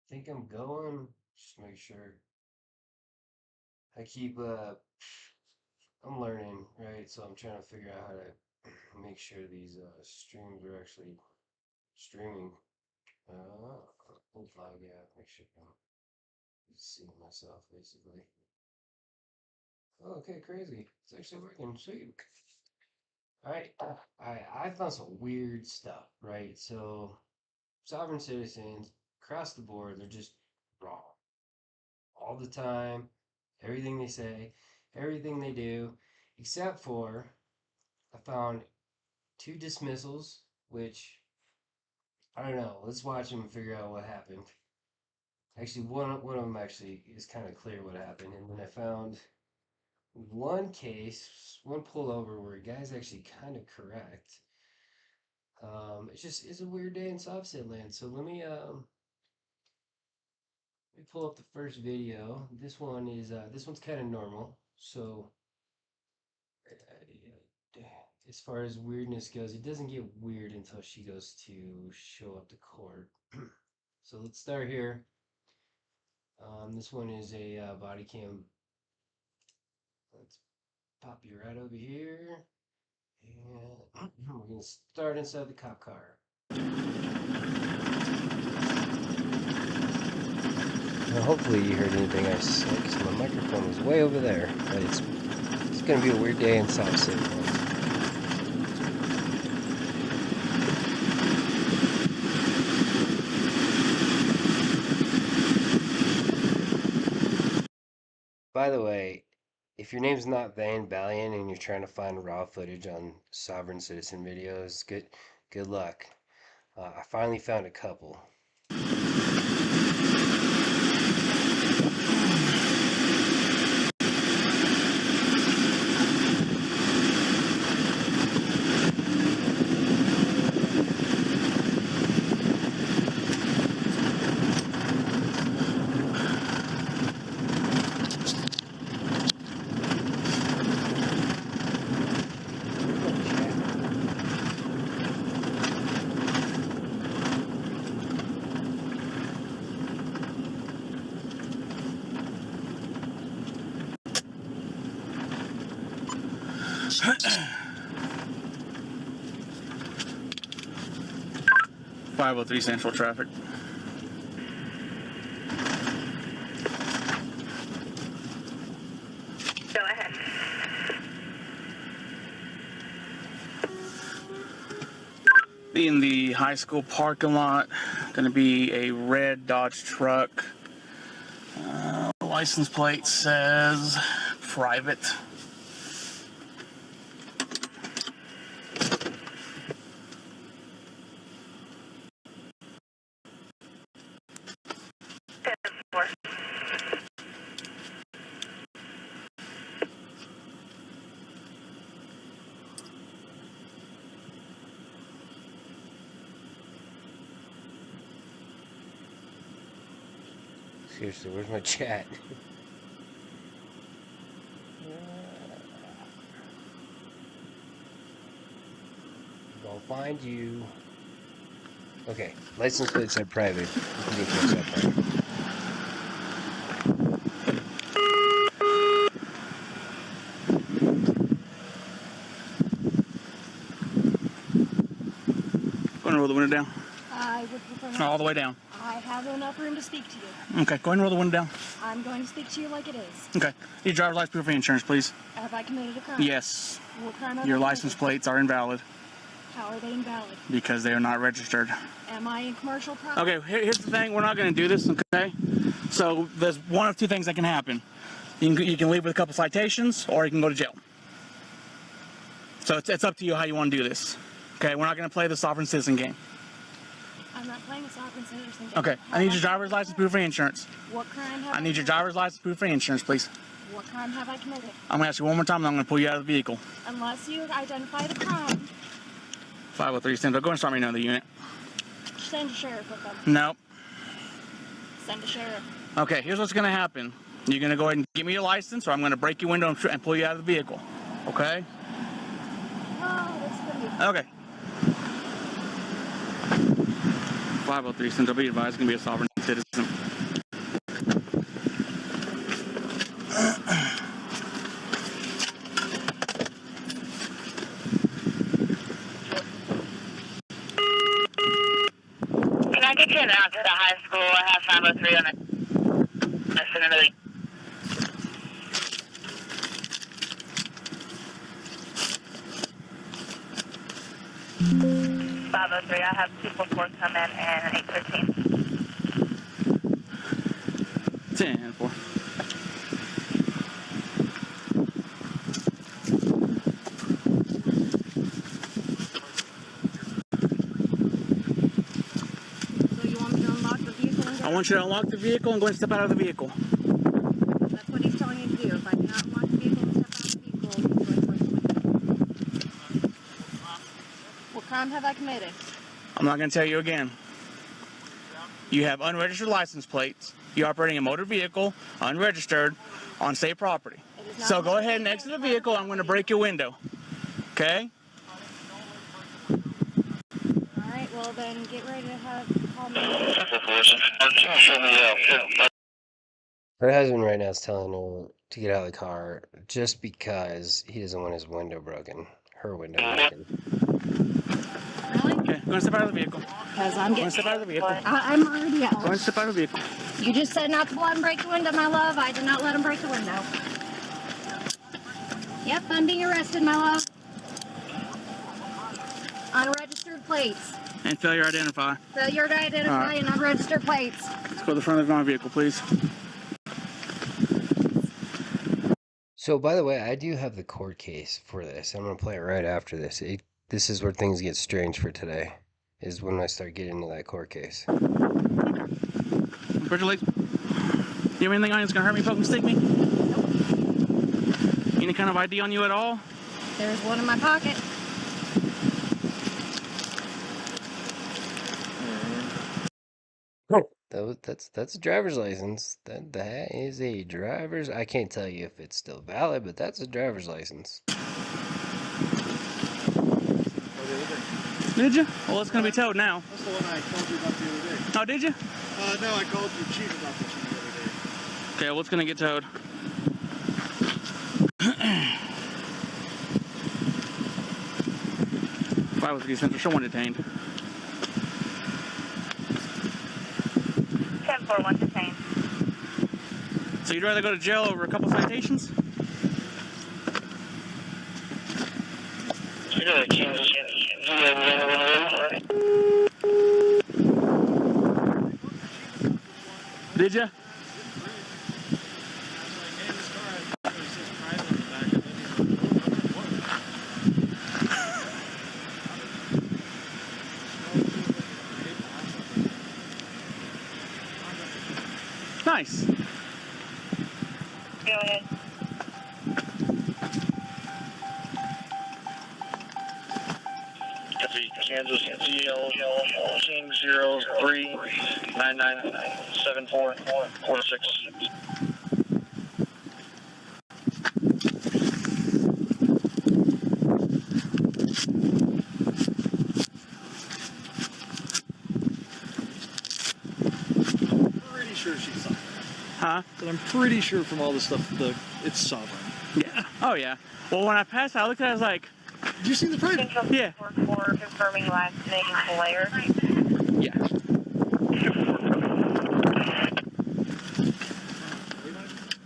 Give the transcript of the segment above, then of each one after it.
think I'm going. Just make sure. I keep I'm learning, right? So I'm trying to figure out how to make sure these streams are actually streaming. Flag, yeah, make sure I'm seeing myself basically. Oh, okay, crazy. It's actually working. Sweet. All right. I found some weird stuff, right? So sovereign citizens across the board, they're just wrong all the time. Everything they say, everything they do, except for I found two dismissals, which I don't know. Let's watch them and figure out what happened. Actually, one of them actually is kind of clear what happened, and then I found one case, one pullover where a guy's actually kind of correct. It's a weird day in Sovcit land. So let me pull up the first video. This one's kind of normal. So as far as weirdness goes, it doesn't get weird until she goes to show up to court. So let's start here. This one is a body cam. Let's pop you right over here. And we're going to start inside the cop car. Now hopefully you heard anything I said, because my microphone was way over there. But it's going to be a weird day in South City. By the way, if your name's not Van Valiant and you're trying to find raw footage on sovereign citizen videos, good luck. I finally found a couple. .503 Central traffic. Go ahead. In the high school parking lot, going to be a red Dodge truck. License plate says private. Seriously, where's my chat? I'll find you. Okay, license plate said private. Go and roll the window down. I would prefer No, all the way down. I have enough room to speak to you. Okay, go ahead and roll the window down. I'm going to speak to you like it is. Okay. Your driver's license, proof of insurance, please. Have I committed a crime? Yes. What crime have Your I license committed? plates are invalid How are they invalid? because they are not registered. Am I in commercial property? Okay, here's the thing. We're not going to do this, okay? So there's one of two things that can happen. You can leave with a couple citations, or you can go to jail. So it's up to you how you want to do this. Okay, we're not going to play the sovereign citizen game. I'm not playing a sovereign citizen. Okay, I need your driver's license, proof of insurance. What crime have I need your driver's license, proof of insurance, please. What crime have I committed? I'm going to ask you one more time, and I'm going to pull you out of the vehicle. Unless you identify the crime, 503 Central. Go and start me another unit. send a sheriff with them. No. Send a sheriff. Okay, here's what's going to happen. You're going to go ahead and give me your license, or I'm going to break your window and pull you out of the vehicle. Okay? Oh, that's pretty. Okay. 503 Central. Be advised, it's going to be a sovereign citizen. Can I get you an out to the high school? I have 503 on it. That's another. 503, I have 244 come in and an 813. 10-4. So you want me to unlock the vehicle and go? I want you to unlock the vehicle and go and step out of the vehicle. That's what he's telling you to do. If I cannot unlock the vehicle and step out of the vehicle, he's going to break the window. What crime have I committed? I'm not going to tell you again. You have unregistered license plates. You're operating a motor vehicle, unregistered, on state property. It is not So go my ahead and vehicle. exit the vehicle. I'm going to break your window. Okay? Alright, well then get ready to call me. Her husband right now is telling her to get out of the car just because he doesn't want his window broken. Her window broken. Really? Okay, go and step out of the vehicle. Because I'm Go and getting... step out of the vehicle. I'm already out. Go and step out of the vehicle. You just said not to let him break the window, my love. I did not let him break the window. Yep, I'm being arrested, my love. Unregistered plates. And failure to identify. Failure to identify All right. and unregistered plates. Let's go to the front of my vehicle, please. So, by the way, I do have the court case for this. I'm going to play it right after this. This is where things get strange for today, is when I start getting into that court case. Spread your legs. You have anything on you that's going to hurt me, poke and stick me? Any kind of ID on you at all? There's one in my pocket. That's a driver's license. That is a driver's. I can't tell you if it's still valid, but that's a driver's license. Did you? Well, it's going to be towed now. That's the one I called you about the other day. Oh, did you? No, I called your chief about this one the other day. Okay, well, it's going to get towed. If I was the Central, someone detained. 1041 detained. So you'd rather go to jail over a couple citations? Did you? Nice. Go ahead. Kansas DL 03997446. Pretty sure she's sovereign. Huh? But I'm pretty sure from all the stuff, it's sovereign. Yeah. Oh, yeah. Well, when I passed out, I looked at it, I was like, Did you see the private? yeah. For confirming last name Blair. Yeah.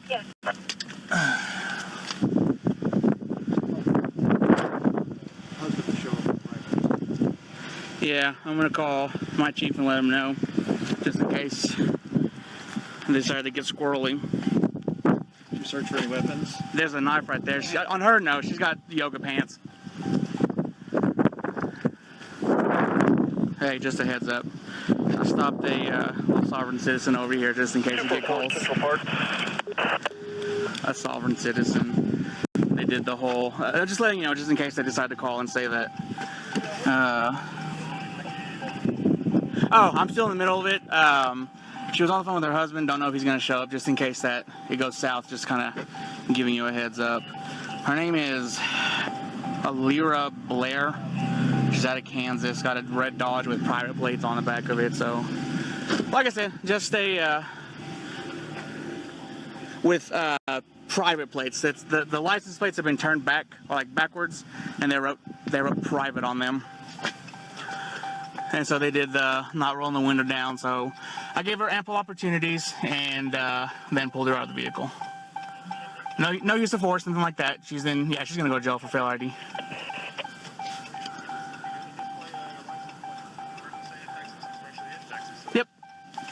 Yes. Yeah, I'm going to call my chief and let him know, just in case they decide to get squirrely. Did you search for any weapons? There's a knife right there. On her, no, she's got yoga pants. Hey, just a heads up. I stopped a little sovereign citizen over here just in case he get calls. A sovereign citizen. They did the whole, just letting you know, just in case they decide to call and say that. Oh, I'm still in the middle of it. She was on the phone with her husband. Don't know if he's going to show up, just in case that it goes south. Just kind of giving you a heads up. Her name is Alira Blair. She's out of Kansas. Got a red Dodge with private plates on the back of it. So like I said, just stay with private plates. It's the license plates have been turned back, like backwards, and they wrote private on them. And so they did the not rolling the window down. So I gave her ample opportunities, and then pulled her out of the vehicle. No use of force, nothing like that. She's gonna go to jail for fail ID. Yep.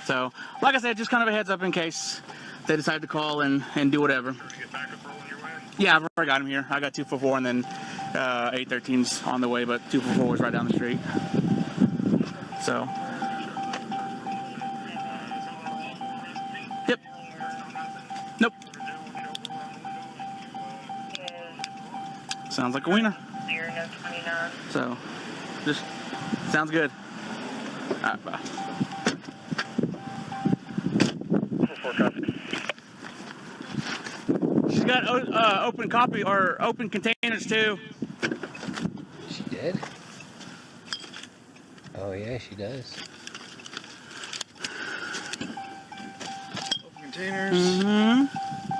So, like I said, just kind of a heads up in case they decide to call and do whatever. Yeah, I've already got him here. I got 244, and then 813's on the way, but 244 is right down the street. So. Yep. Nope. Sounds like a wiener. So, just sounds good. All right, bye. She's got open copy or open containers too. She did? Oh yeah, she does. Open containers. Mm-hmm.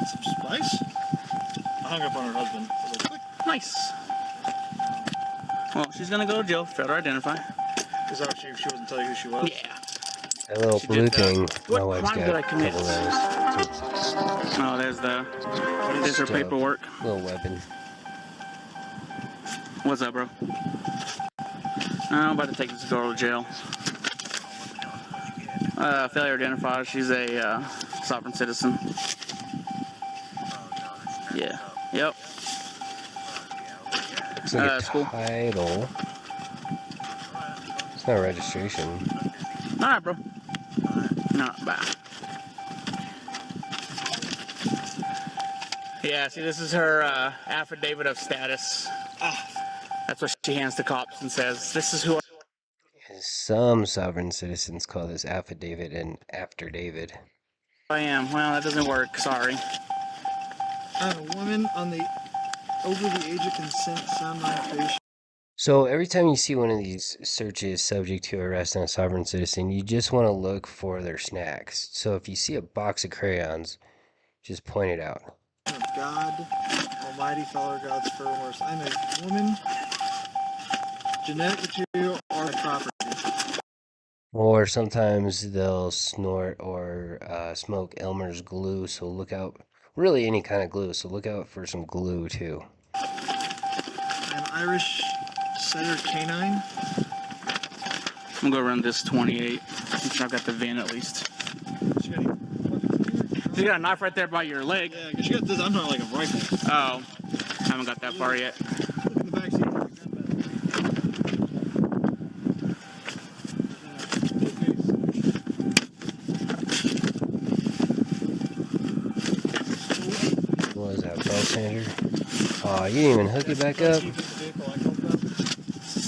Some spice. I hung up on her husband. So like, click. Nice. Well, she's gonna go to jail. Failed to identify. Is that what she wasn't telling you who she was? Yeah. That little She blue did that. thing, my What wife's crime got did I a commit? couple of those. Oh, there's her Just a paperwork. Little weapon. What's up, bro? I'm about to take this girl to jail. Failure to identify. She's a sovereign citizen. Yeah. Yep. It's like a School. title. It's not registration. All right, bro. Not bad. Yeah, see, this is her affidavit of status. That's what she hands to cops and says, "This is who I." Some sovereign citizens call this affidavit an after-david. Am. Well, that doesn't work. Sorry. A woman on the over the age of consent sound notification. So every time you see one of these searches subject to arrest on a sovereign citizen, you just want to look for their snacks. So if you see a box of crayons, just point it out. Of God, Almighty Father, God's firmest. I'm a woman. Genetic material or property. Or sometimes they'll snort or smoke Elmer's glue, so look out. Really any kind of glue, so look out for some glue too. An Irish setter canine. I'm gonna go run this 28. Make sure I've got the VIN at least. She got any weapons in here? You got a knife right there by your leg. Yeah, because she got this. I'm not like a rifle. Oh, I haven't got that far yet. Look in the back seat. What is that, belt sander? Aw, you didn't even hook it back up?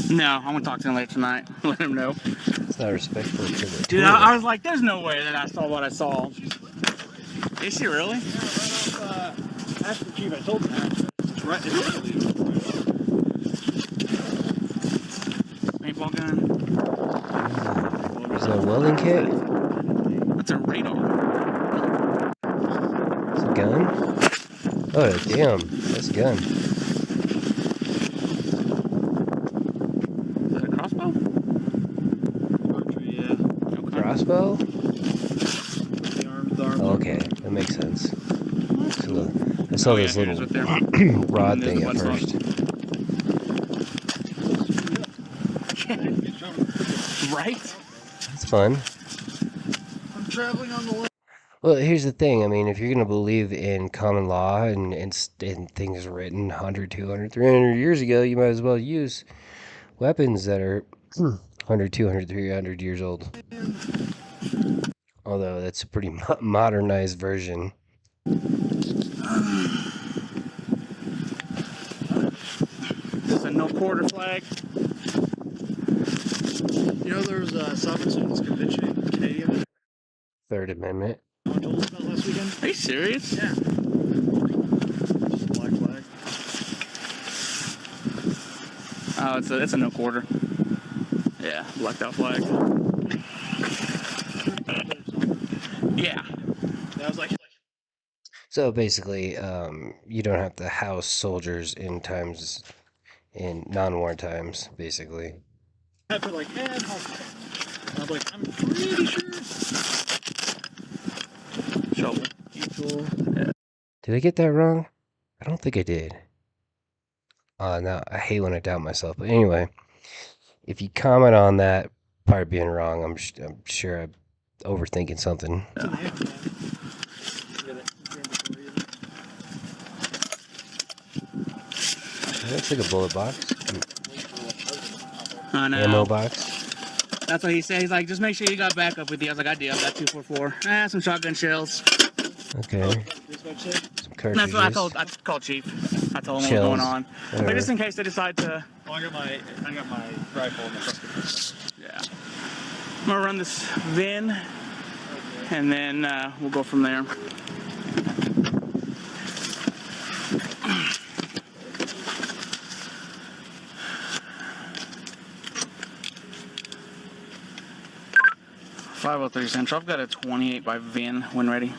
No, I'm gonna talk to him later tonight. Let him know. It's not respectful to the Dude, tool. I was like, there's no way that I saw what I saw. Is she really? Ask the chief. I told him that. It's right. It's Paintball gun. Is that a welding kit? That's a radar. It's a gun? Oh, damn. That's a gun. Is that a crossbow? yeah. Okay. Crossbow? The arm. Oh, okay, that makes sense. So, I saw Oh, yeah, this here it little is right there. rod And there's thing the at butt first. Right? It's fun. I'm traveling on the left. Well, here's the thing. I mean, if you're going to believe in common law and things written 100, 200, 300 years ago, you might as well use weapons that are 100, 200, 300 years old. Although that's a pretty modernized version. This is a no quarter flag. You know, there's a sovereign citizens convention in Canadian. Third Amendment. I told us about last weekend. Are you serious? Yeah. Just a black flag. Oh, it's a no quarter. Yeah, blacked out flag. Yeah. I was like, So basically, you don't have to house soldiers in non-war times, basically. I put like, and I was like, I'm pretty sure. Shovel. Equal. Did I get that wrong? I don't think I did. No, I hate when I doubt myself. But anyway, if you comment on that part being wrong, I'm sure I'm overthinking something. It's in the hand, man. Get it. That's like a bullet box, I know. ammo box. That's what he said. He's like, just make sure you got backup with you. I was like, I do. I've got 244. Some shotgun shells. Okay. Some cartridges. That's what I called Chief. I told him Shells. what was going on. Whatever. Like, just in case they decide to. Oh, I got my rifle in the front. Yeah. I'm gonna run this VIN, and then we'll go from there. .503 Central. I've got a 28 by VIN when ready.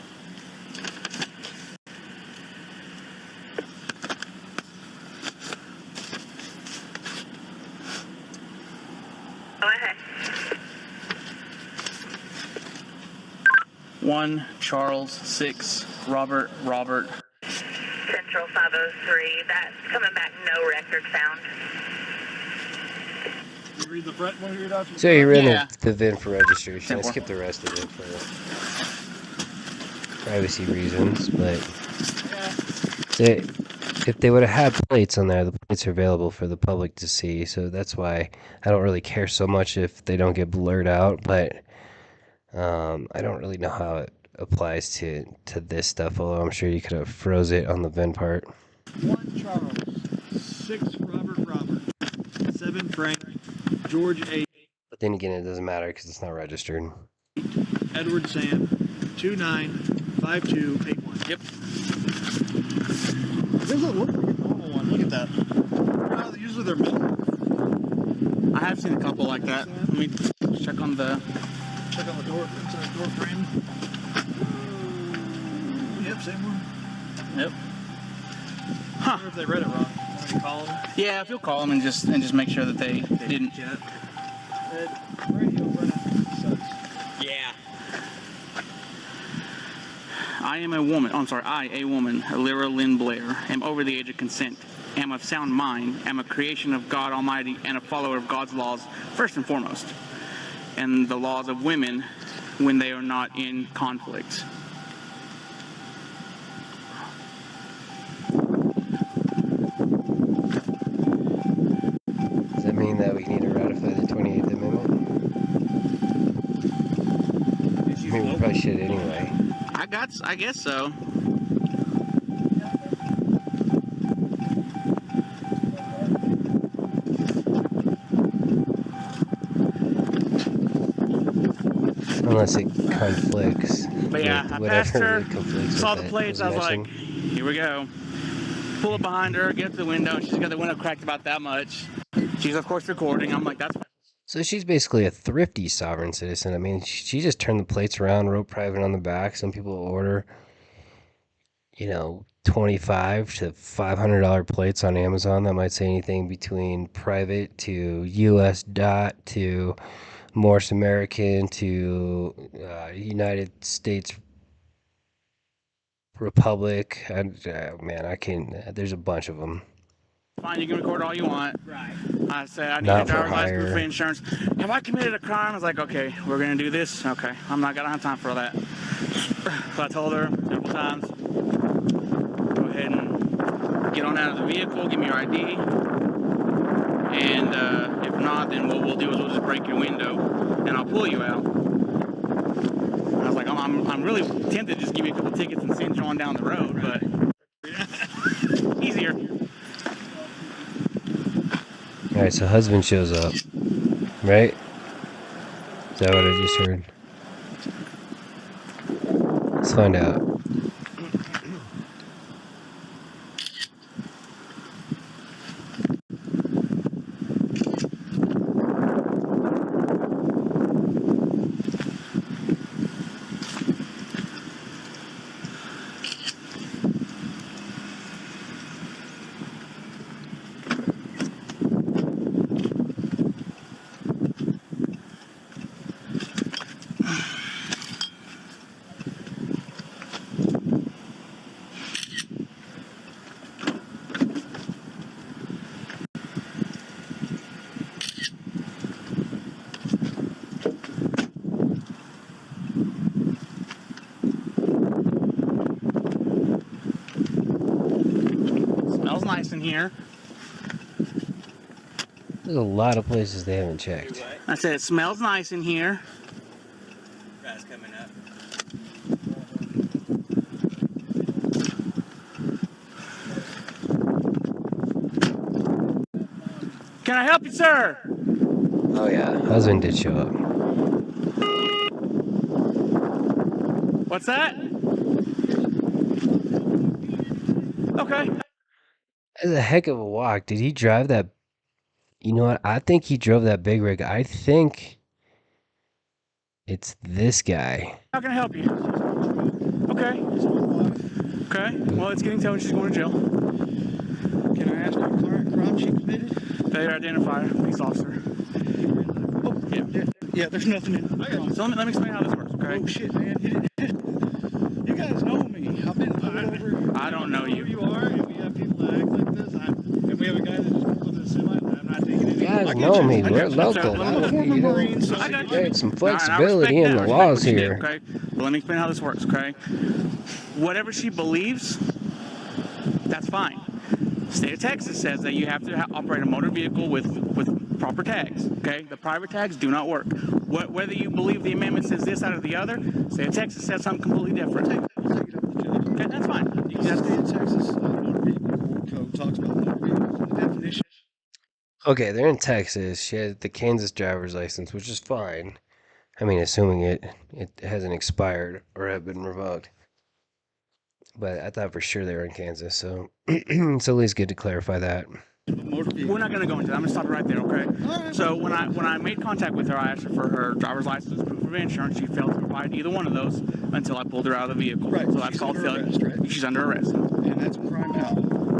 Go ahead. 1 Charles 6 Robert. Central 503. That's coming back. No record found. You read the front one of your documents? So you ran Yeah. the VIN for registration. I Simple. skipped the rest of it for privacy reasons, but if they would have had plates on there, the plates are available for the public to see. So that's why I don't really care so much if they don't get blurred out. But I don't really know how it applies to this stuff. Although I'm sure you could have froze it on the VIN part. 1 Charles, 6 Robert, 7 Frank, George 8, But then again, it doesn't matter because it's not registered. Edward Sam, 295281. Yep. It doesn't look like a normal one. Look at that. Usually they're metal. I have seen a couple like that. Let me check on the. Check on the door frame. Yep, same one. Yep. I wonder if they read it wrong. Want me to call them? Yeah, if you'll call them and just make sure that they didn't. Radio Brennan says. Yeah. I, a woman, Lyra Lynn Blair, am over the age of consent, am of sound mind, am a creation of God Almighty, and a follower of God's laws, first and foremost, and the laws of women when they are not in conflict. Does that mean that we need to ratify the 28th Amendment? I mean, we probably should anyway. I guess so. Unless it conflicts. But yeah, with I whatever passed her, it conflicts saw with the it plates, I was like, mentioned. here we go. Pull up behind her, get to the window, and she's got the window cracked about that much. She's of course recording. I'm like, that's fine. So she's basically a thrifty sovereign citizen. I mean, she just turned the plates around, wrote private on the back. Some people order, $25 to $500 plates on Amazon that might say anything between private to U.S. dot to Morse American to United States Republic. Man, I can't. There's a bunch of them. Fine, you can record all you want. Right. I said, I need Not a for driver's license hire. for insurance. Have I committed a crime? I was like, okay, we're going to do this. Okay, I'm not going to have time for that. So I told her several times, go ahead and get on out of the vehicle, give me your ID. And if not, then what we'll do is we'll just break your window and I'll pull you out. I was like, I'm really tempted to just give you a couple tickets and send you on down the road, but easier. All right, so husband shows up, right? Is that what I just heard? Let's find out. here. There's a lot of places they haven't checked. I said it smells nice in here. Guys coming up. Can I help you, sir? Oh yeah, husband did show up. What's that? Okay. That's a heck of a walk. Did he drive that? You know what? I think he drove that big rig. I think it's this guy. How can I help you? Okay. Okay. Well, it's getting towed. She's going to jail. Can I ask what current crime she committed? Failure to identify police officer. Oh, yeah, there's nothing in it. So let me explain how this works, okay? Oh, shit, man. You guys know me. I've been pulled over. I don't know you. You are, and we have people that act like this. And we have a guy that just pulls up a semi. I'm not taking it. You guys know me. We're local. I'm a former Marine, so I got you. There's some I flexibility respect in that. the I respect laws what you here. did, okay? But let me explain how this works, okay? Whatever she believes, that's fine. State of Texas says that you have to operate a motor vehicle with proper tags, okay? The private tags do not work. Whether you believe the amendment says this out of the other, State of Texas says something completely different. We'll take it up with the judge. Okay, that's fine. The state of Texas motor vehicle code talks about motor vehicles and the definition. Okay, they're in Texas. She had the Kansas driver's license, which is fine. I mean, assuming it hasn't expired or have been revoked. But I thought for sure they were in Kansas, so it's at least good to clarify that. We're not going to go into that. I'm going to stop it right there, okay? So when I made contact with her, I asked her for her driver's license, proof of insurance. She failed to provide either one of those until I pulled her out of the vehicle. Right, So that's she's called under failure. arrest, right? She's under arrest And that's a crime now.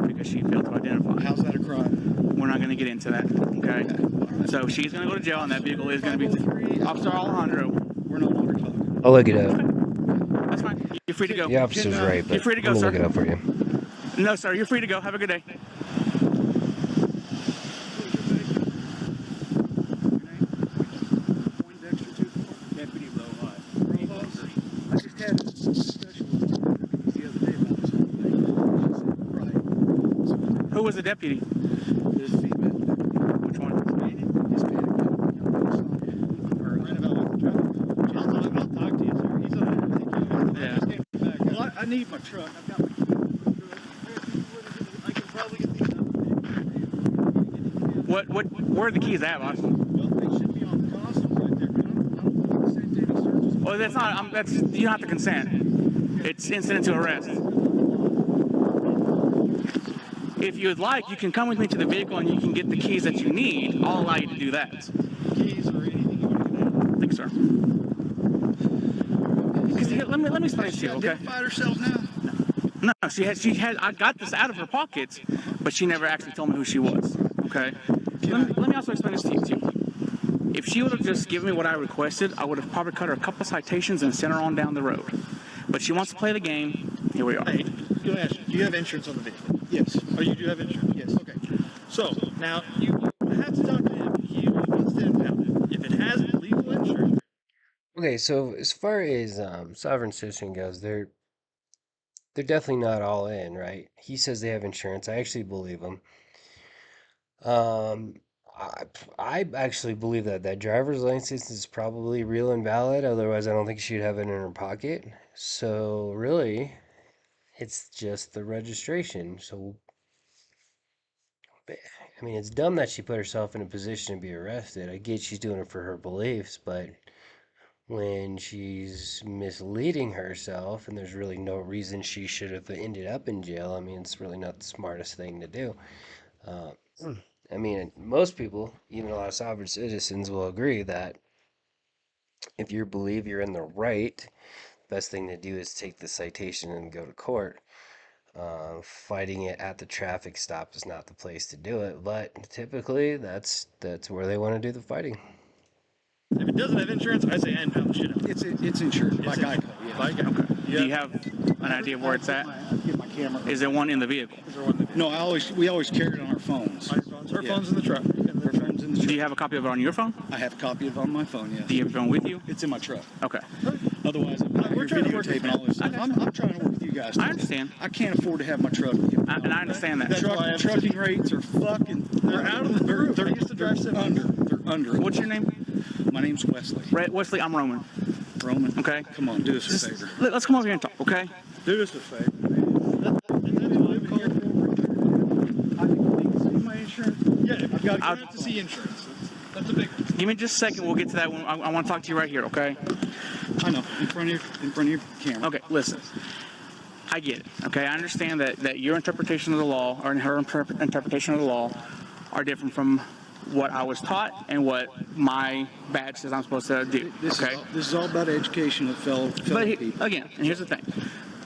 because she failed to identify. How's that a crime? We're not going to get into that, okay? So she's going to go to jail, and that vehicle is going to be Officer Alejandro. We're no longer talking. I'll look it up. That's fine. You're free to go. The officer's right, but You're free to go, let me look sir. it up for you. No, sir. You're free to go. Have a good day. Deputy Rojas. I just had a discussion with one of the deputies the other day about this whole thing. She said, right. So Who was the deputy? this female deputy, Which one? Hispanic deputy, Or right about the truck. I'll talk to you, sir. He's on it. I think he Yeah. just came back. well, I need my truck. I've got my I can probably get these up. Where are the keys at, boss? Well, they should be on the console right there. I don't think the same thing searches. Well, that's not. That's you don't have to consent. It's incident to arrest. If you would like, you can come with me to the vehicle and you can get the keys that you need. I'll allow you to do that. Keys or anything you want to do. Thanks, sir. Because let me explain it to you, okay? Identified herself now? No, she had. I got this out of her pockets, but she never actually told me who she was. Okay. Let me also explain this to you too. If she would have just given me what I requested, I would have probably cut her a couple citations and sent her on down the road. But she wants to play the game. Here we are. Hey, go ahead. Do you have insurance on the vehicle? Yes. Oh, you do have insurance? Yes. Okay. So, now, you have to talk to him. He wants to impound it. If it has legal insurance. Okay, so as far as sovereign citizen goes, they're definitely not all in, right? He says they have insurance. I actually believe him. I actually believe that driver's license is probably real and valid. Otherwise, I don't think she'd have it in her pocket. So really, it's just the registration. So, I mean, it's dumb that she put herself in a position to be arrested. I get she's doing it for her beliefs, but when she's misleading herself and there's really no reason she should have ended up in jail, I mean, it's really not the smartest thing to do. I mean, most people, even a lot of sovereign citizens, will agree that if you believe you're in the right, the best thing to do is take the citation and go to court. Fighting it at the traffic stop is not the place to do it, but typically that's where they want to do the fighting. If it doesn't have insurance, I say impound the shit out of it. It's insured by Geico. Yeah. By Geico. Okay. Do you have an idea of where it's at? I'll get my camera. Is there one in the vehicle? Is there one that- No, we always carry it on our phones. On your phones? Her Yeah. phone's in the truck. Our phone's in the Do truck. you have a copy of it on your phone? I have a copy of it on my phone, yes. Do you have your phone with you? It's in my truck. Okay. Otherwise, I'm not We're here trying to work videotaping all this stuff. I'm trying to work with you guys. I understand. I can't afford to have my truck. And I understand that. Trucking rates are fucking. They're out of the roof. I used to drive They're semis. under. They're under. What's your name? My name's Wesley. Wesley, I'm Roman. Roman. Okay. Come on, do us a favor. Let's come over here and talk, okay? Do us a favor. That's why I've been here. I can see my insurance. Yeah, if you got to see insurance. That's a big one. Give me just a second. We'll get to that one. I want to talk to you right here, okay? I know. In front of your camera. Okay, listen. I get it, okay? I understand that your interpretation of the law, or her interpretation of the law, are different from what I was taught and what my badge says I'm supposed to do, okay? This is all about education of fellow people. Again, and here's the thing.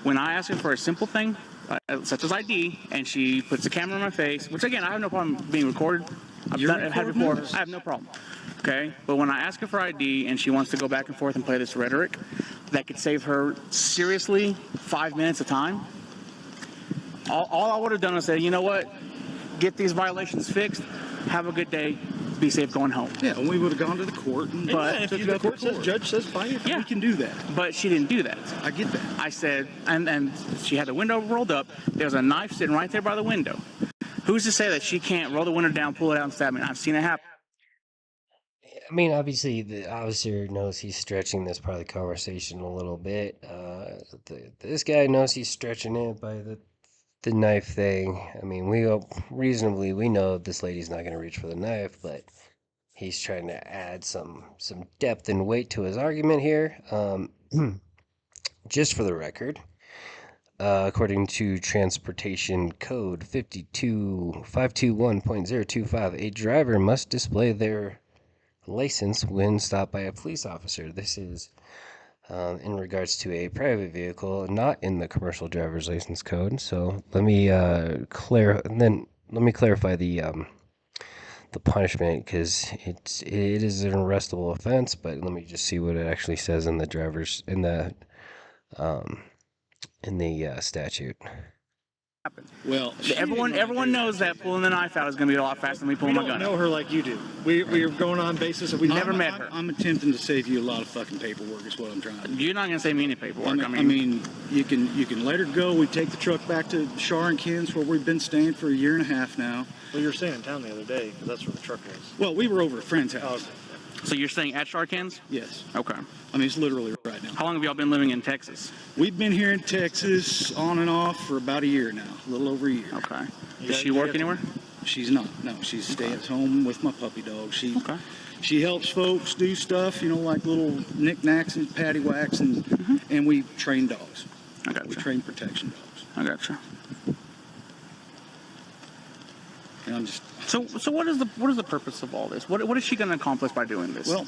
When I ask her for a simple thing, such as ID, and she puts the camera in my face, which again, I have no problem being recorded. I've had before. I have no problem. Okay? But when I ask her for ID and she wants to go back and forth and play this rhetoric, that could save her seriously 5 minutes of time. All I would have done is say, you know what? Get these violations fixed. Have a good day. Be safe going home. Yeah, and we would have gone to the court. And If the court says, judge says, fine. Yeah. We can do that. But she didn't do that. I get that. I said, and she had the window rolled up. There's a knife sitting right there by the window. Who's to say that she can't roll the window down, pull it out, and stab me? I've seen it happen. I mean, obviously, the officer knows he's stretching this part of the conversation a little bit. This guy knows he's stretching it by the knife thing. I mean, we know this lady's not going to reach for the knife, but he's trying to add some depth and weight to his argument here. Just for the record, according to Transportation Code 521.025, a driver must display their license when stopped by a police officer. This is in regards to a private vehicle, not in the commercial driver's license code. So let me clarify the punishment, because it is an arrestable offense. But let me just see what it actually says in the statute. Well, Everyone knows that pulling the knife out is going to be a lot faster than me We pulling my don't gun know out. her like you do. We are going on basis that we've Never met her. I'm attempting to save you a lot of fucking paperwork. Is what I'm trying to do. You're not going to say me any paperwork. I mean, you can let her go. We take the truck back to Shar and Ken's, where we've been staying for a year and a half now. Well, you were staying in town the other day because that's where the truck was. Well, we were over at a friend's house. Okay. So you're staying at Sharkins? Yes. Okay. I mean, it's literally right now. How long have y'all been living in Texas? We've been here in Texas on and off for about a year now, a little over a year. Okay. You Does got- she you work got- anywhere? She's not. No, she stays home with my puppy dog. Okay. She helps folks do stuff, like little knickknacks and paddywhacks, and we train dogs. I got We you. train protection dogs. I got you. And I'm just So what is the purpose of all this? What is she going to accomplish by doing this? well.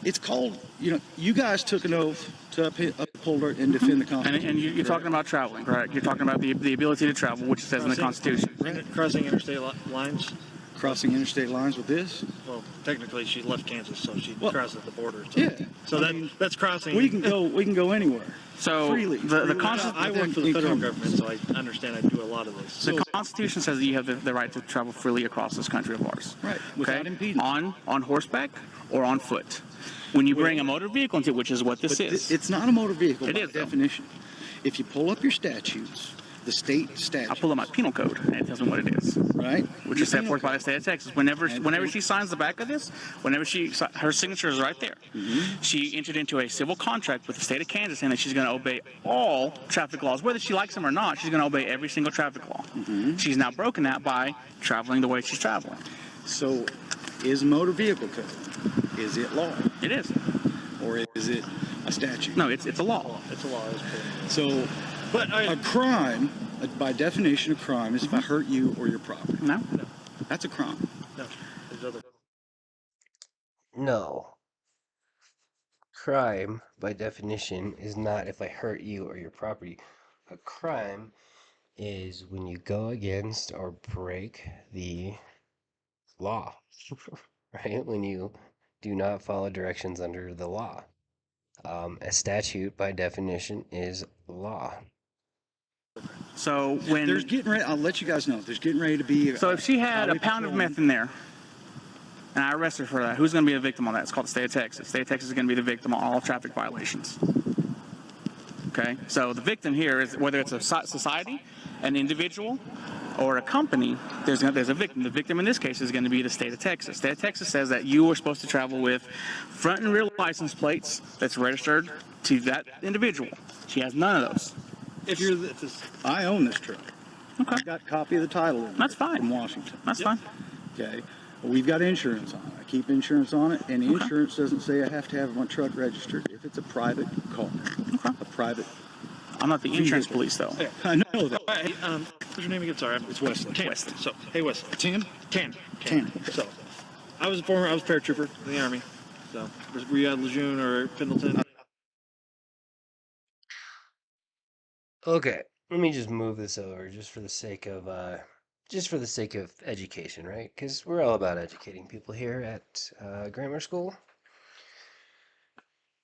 It's called. You guys took an oath to uphold and defend the Constitution. and you're talking about traveling, correct? You're talking about the ability to travel, which it says in the Constitution. Crossing interstate lines. Crossing interstate lines with this. Well, technically, she left Kansas, so she Well, crossed at the border. So, Yeah. So that's crossing. We can go anywhere. So Freely. the I work for the federal Income. government, so I understand I do a lot of this. The Constitution says that you have the right to travel freely across this country of ours. Right. Without Okay? impedance. On horseback or on foot. When you bring a motor vehicle into it, which is what this But is. it's not a motor vehicle It by is, though. definition. If you pull up your statutes, the state statute, I pull up my penal code and it tells me what it is, right? which Your is set penal forth by the code. state of Texas. Whenever she signs the back of this, her signature is right there. She entered into a civil contract with the state of Kansas saying that she's going to obey all traffic laws, whether she likes them or not. She's going to obey every single traffic law. She's now broken that by traveling the way she's traveling. So, is motor vehicle code? Is it law, It is. or is it a statute? No, it's a law. It's a law. It's pretty- So, But a crime, by definition, a crime is if I hurt you or your property. No. That's a crime. no, there's other. No. Crime, by definition, is not if I hurt you or your property. A crime is when you go against or break the law, right? When you do not follow directions under the law. A statute, by definition, is law. So when There's getting ready. I'll let you guys know. There's getting ready to be. So if she had a highway pound of patrol. meth in there, and I arrested her for that, who's going to be the victim on that? It's called the state of Texas. The state of Texas is going to be the victim on all traffic violations. Okay, so the victim here is whether it's a society, an individual, or a company. There's a victim. The victim in this case is going to be the state of Texas. State of Texas says that you are supposed to travel with front and rear license plates that's registered to that individual. She has none of those. I own this truck. Okay. I've got a copy of the title in That's here fine. from Washington. That's fine. Okay. We've got insurance on it. I keep insurance on it, and the insurance doesn't say I have to have my truck registered if it's a private car. Okay. A private. I'm not the insurance police, though. Yeah. I know that. Hey, what's your name again? Sorry, It's Wesley. Tan. Wesley. So, hey Wesley. Tim? Tan. Tan. So, I was paratrooper in the Army. So, were you at Lejeune or Pendleton? Okay, let me just move this over just for the sake of education, right? Because we're all about educating people here at grammar school.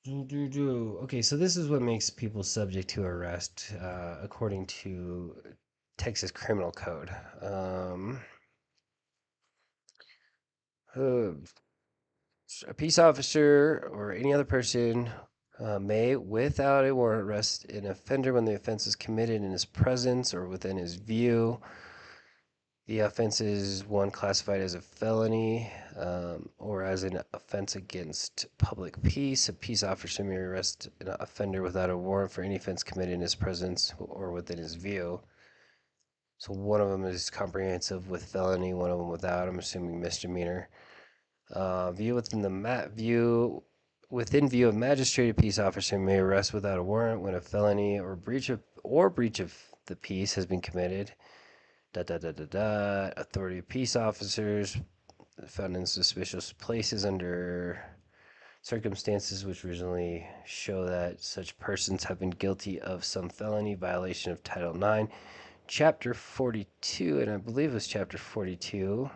Okay, so this is what makes people subject to arrest according to Texas Criminal Code. A peace officer or any other person may, without a warrant, arrest an offender when the offense is committed in his presence or within his view. The offense is one classified as a felony or as an offense against public peace. A peace officer may arrest an offender without a warrant for any offense committed in his presence or within his view. So one of them is comprehensive with felony, one of them without. I'm assuming misdemeanor. Within view of magistrate, a peace officer may arrest without a warrant when a felony or breach of the peace has been committed. Authority of peace officers found in suspicious places under circumstances which reasonably show that such persons have been guilty of some felony violation of Title IX, Chapter 42, and I believe it was Chapter 42.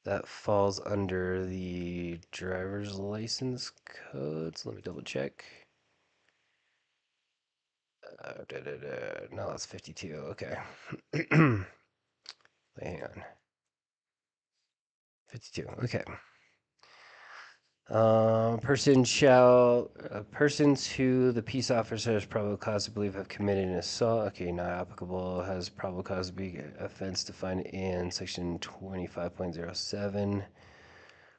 That falls under the driver's license codes. Let me double check. No, that's 52. Okay. Hang on. 52. Okay. Persons who the peace officer has probable cause to believe have committed an assault. Okay, not applicable. Has probable cause to be offense defined in section 25.07.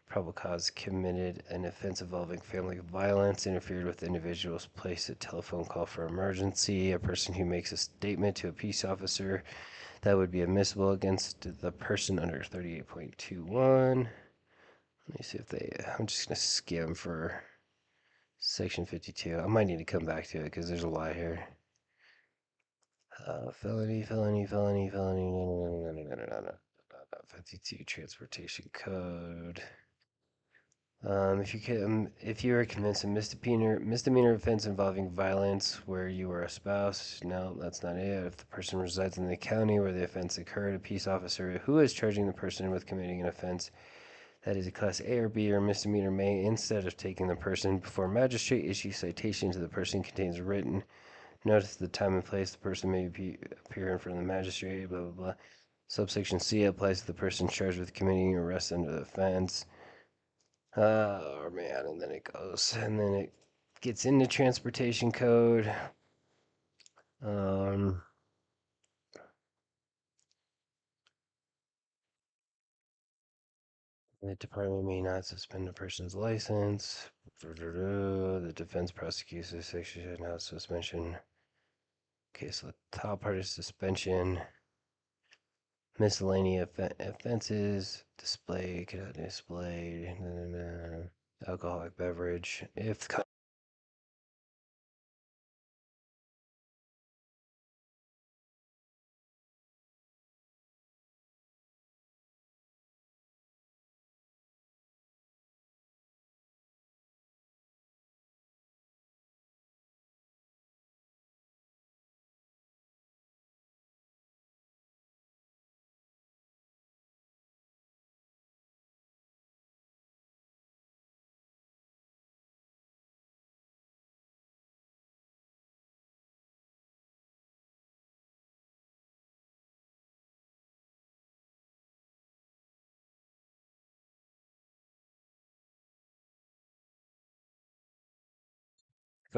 Probable cause committed an offense involving family violence, interfered with the individual's place a telephone call for emergency. A person who makes a statement to a peace officer that would be admissible against the person under 38.21. Let me see if I'm just going to skim for section 52. I might need to come back to it because there's a lot here. Felony. 52 transportation code. If you are convinced of misdemeanor offense involving violence where you are a spouse, no, that's not it. If the person resides in the county where the offense occurred, a peace officer who is charging the person with committing an offense that is a class A or B or misdemeanor may, instead of taking the person before a magistrate, issue citation to the person contains a written notice of the time and place the person may appear in front of the magistrate, blah, blah, blah. Subsection C applies to the person charged with committing an arrest under the offense. Oh man, and then it goes, and then it gets into transportation code. The department may not suspend a person's license. The defense prosecution section should not suspension. Okay, so the top part is suspension. Miscellaneous offenses. Display, cannot display. Alcoholic beverage. If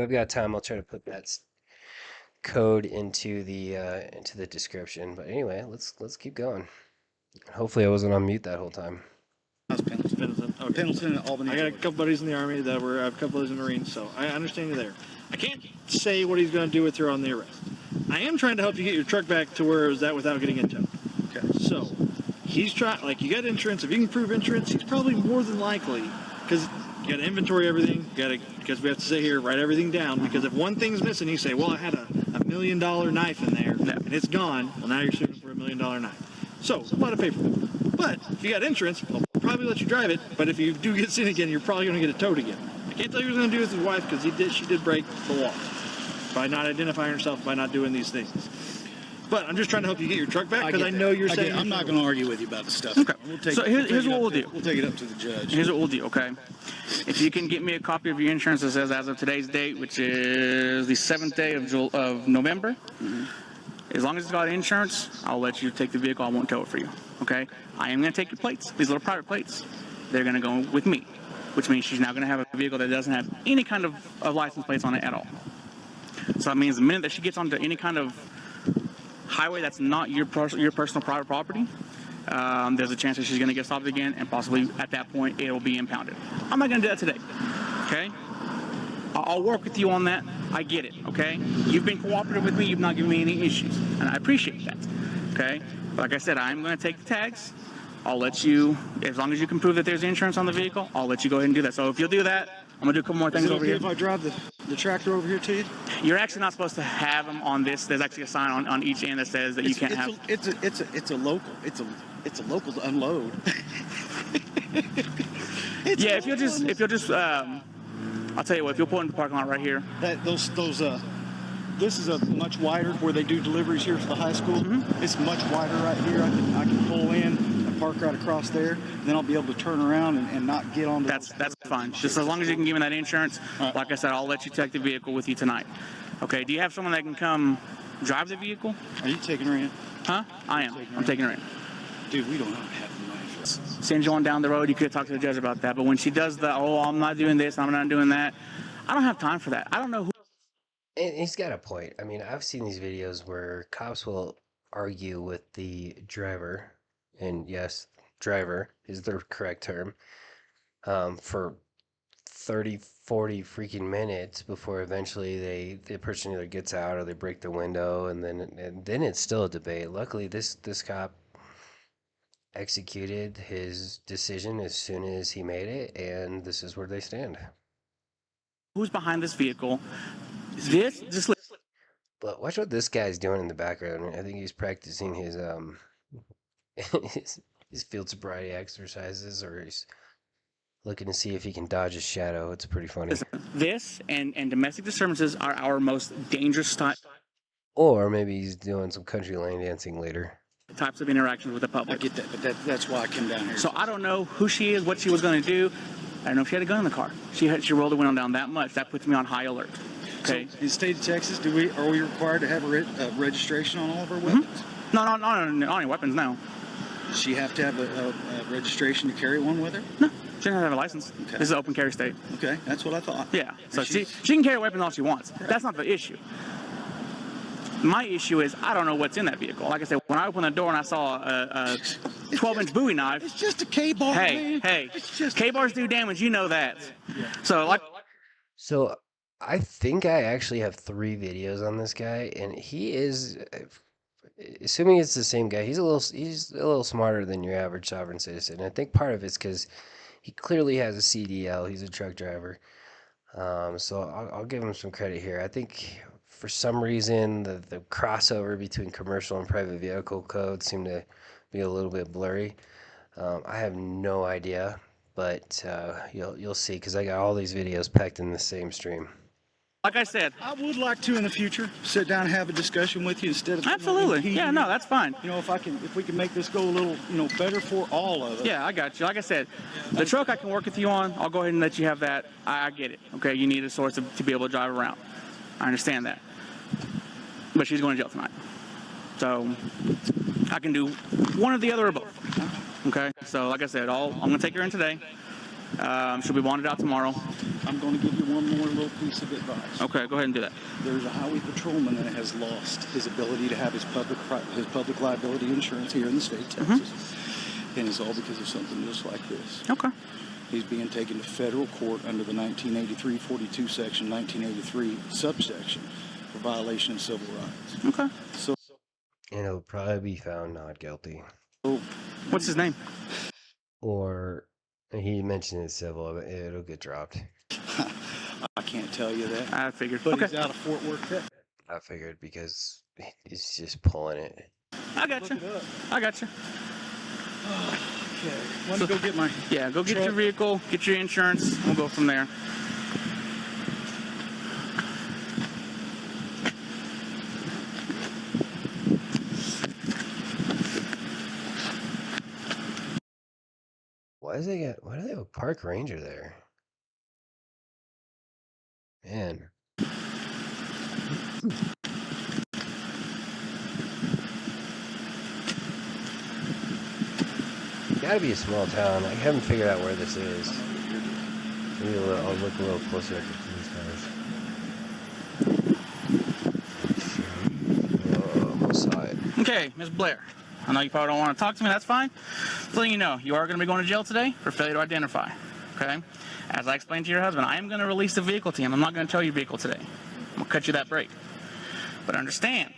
I've got time, I'll try to put that code into the description. But anyway, let's keep going. Hopefully, I wasn't on mute that whole time. That's Pendleton. Oh, Pendleton and Albany. I got a couple buddies in the Army I have a couple buddies in the Marines, so I understand you there. I can't say what he's going to do with her on the arrest. I am trying to help you get your truck back to where it was at without getting it towed. Okay. So, he's trying, like, you got insurance. If you can prove insurance, he's probably more than likely, because you got to inventory everything, because we have to sit here, write everything down, because if one thing's missing, you say, well, I had a $1 million knife in there, and it's gone. Well, now you're suing for $1 million knife. So, a lot of paperwork. But if you got insurance, they'll probably let you drive it. But if you do get seen again, you're probably going to get it towed again. I can't tell you what he's going to do with his wife because she did break the law by not identifying herself, by not doing these things. But I'm just trying to help you get your truck back because I know you're saying. I'm not going to argue with you about the stuff. Okay. So here's what we'll do. We'll take it up to the judge. Here's what we'll do, okay? If you can get me a copy of your insurance that says as of today's date, which is the 7th day of November, as long as it's got insurance, I'll let you take the vehicle. I won't tow it for you, okay? I am going to take your plates, these little private plates. They're going to go with me, which means she's now going to have a vehicle that doesn't have any kind of license plates on it at all. So that means the minute that she gets onto any kind of highway that's not your personal private property, there's a chance that she's going to get stopped again, and possibly at that point it will be impounded. I'm not going to do that today, okay? I'll work with you on that. I get it, okay? You've been cooperative with me. You've not given me any issues, and I appreciate that, okay? But like I said, I'm going to take the tags. I'll let you, as long as you can prove that there's insurance on the vehicle, I'll let you go ahead and do that. So if you'll do that, I'm going to do a couple more things Is it over okay here. if I drive the tractor over here to you? You're actually not supposed to have them on this. There's actually a sign on each end that says that you can't have. It's a local. It's a local to unload. Yeah, if you'll just I'll tell you what, if you'll pull in the parking lot right here. This is a much wider where they do deliveries here to the high school. It's much wider right here. I can pull in and park right across there. Then I'll be able to turn around and not get on. That's fine. Just as long as you can give me that insurance. Like I said, I'll let you take the vehicle with you tonight. Okay. Do you have someone that can come drive the vehicle? Are you taking her in? Huh? I am. I'm taking her in. Dude, we don't have the money for this. Send you on down the road. You could talk to the judge about that. But when she does I'm not doing this, I'm not doing that, I don't have time for that. I don't know who. And he's got a point. I mean, I've seen these videos where cops will argue with the driver, and yes, driver is the correct term, for 30, 40 freaking minutes before eventually the person either gets out or they break the window, and then it's still a debate. Luckily, this cop executed his decision as soon as he made it, and this is where they stand. Who's behind this vehicle? But watch what this guy's doing in the background. I think he's practicing his his field sobriety exercises, or he's looking to see if he can dodge a shadow. It's pretty funny. This and domestic disturbances are our most dangerous Or maybe he's doing some country lane dancing later. types of interactions with the public. I get that, but that's why I came down here. So I don't know who she is, what she was going to do. I don't know if she had a gun in the car. She rolled the window down that much. That puts me on high alert. Okay. So in the state of Texas, are we required to have a registration on all of our weapons? No, not any weapons, no. Does she have to have a registration to carry one with her? No, she doesn't have a license. Okay. This is an open carry state. Okay, that's what I thought. Yeah, so she can carry a weapon all she wants. Right. That's not the issue. My issue is I don't know what's in that vehicle. Like I said, when I opened the door and I saw a 12-inch Bowie knife. It's just a K-bar, man. Hey, K-bars do damage. You know that. Yeah. So I think I actually have 3 videos on this guy, and he is, assuming it's the same guy, he's a little smarter than your average sovereign citizen. I think part of it's because he clearly has a CDL. He's a truck driver. So I'll give him some credit here. I think for some reason the crossover between commercial and private vehicle codes seem to be a little bit blurry. I have no idea, but you'll see, because I got all these videos packed in the same stream. Like I said, I would like to in the future sit down and have a discussion with you instead of absolutely. Yeah, no, that's fine. You know, if we can make this go a little, better for all of us. Yeah, I got you. Like I said, the truck I can work with you on. I'll go ahead and let you have that. I get it. Okay, you need a source to be able to drive around. I understand that. But she's going to jail tonight, so I can do one or the other or both. Okay, so like I said, I'm going to take her in today. She'll be bonded out tomorrow. I'm going to give you one more little piece of advice. Okay, go ahead and do that. There's a highway patrolman that has lost his ability to have his public liability insurance here in the state of Texas. And it's all because of something just like this. Okay. He's being taken to federal court under the 1983 42 section, 1983 subsection for violation of civil rights. Okay. So, And he'll probably be found not guilty. What's his name? Or he mentioned it's civil, but it'll get dropped. I can't tell you that. I figured. But Okay. he's out of Fort Worth, Texas. I figured because he's just pulling it. I got you. I got you. Okay. Want to go get my... Yeah, go get your vehicle, get your insurance. We'll go from there. Why do they have a park ranger there? Man. Gotta be a small town. I haven't figured out where this is. Maybe I'll look a little closer at the police cars. Oh, almost saw it. Okay, Ms. Blair. I know you probably don't want to talk to me. That's fine. Just letting you know, you are going to be going to jail today for failure to identify. Okay? As I explained to your husband, I am going to release the vehicle to him. I'm not going to tow your vehicle today. I'm going to cut you that break. But understand,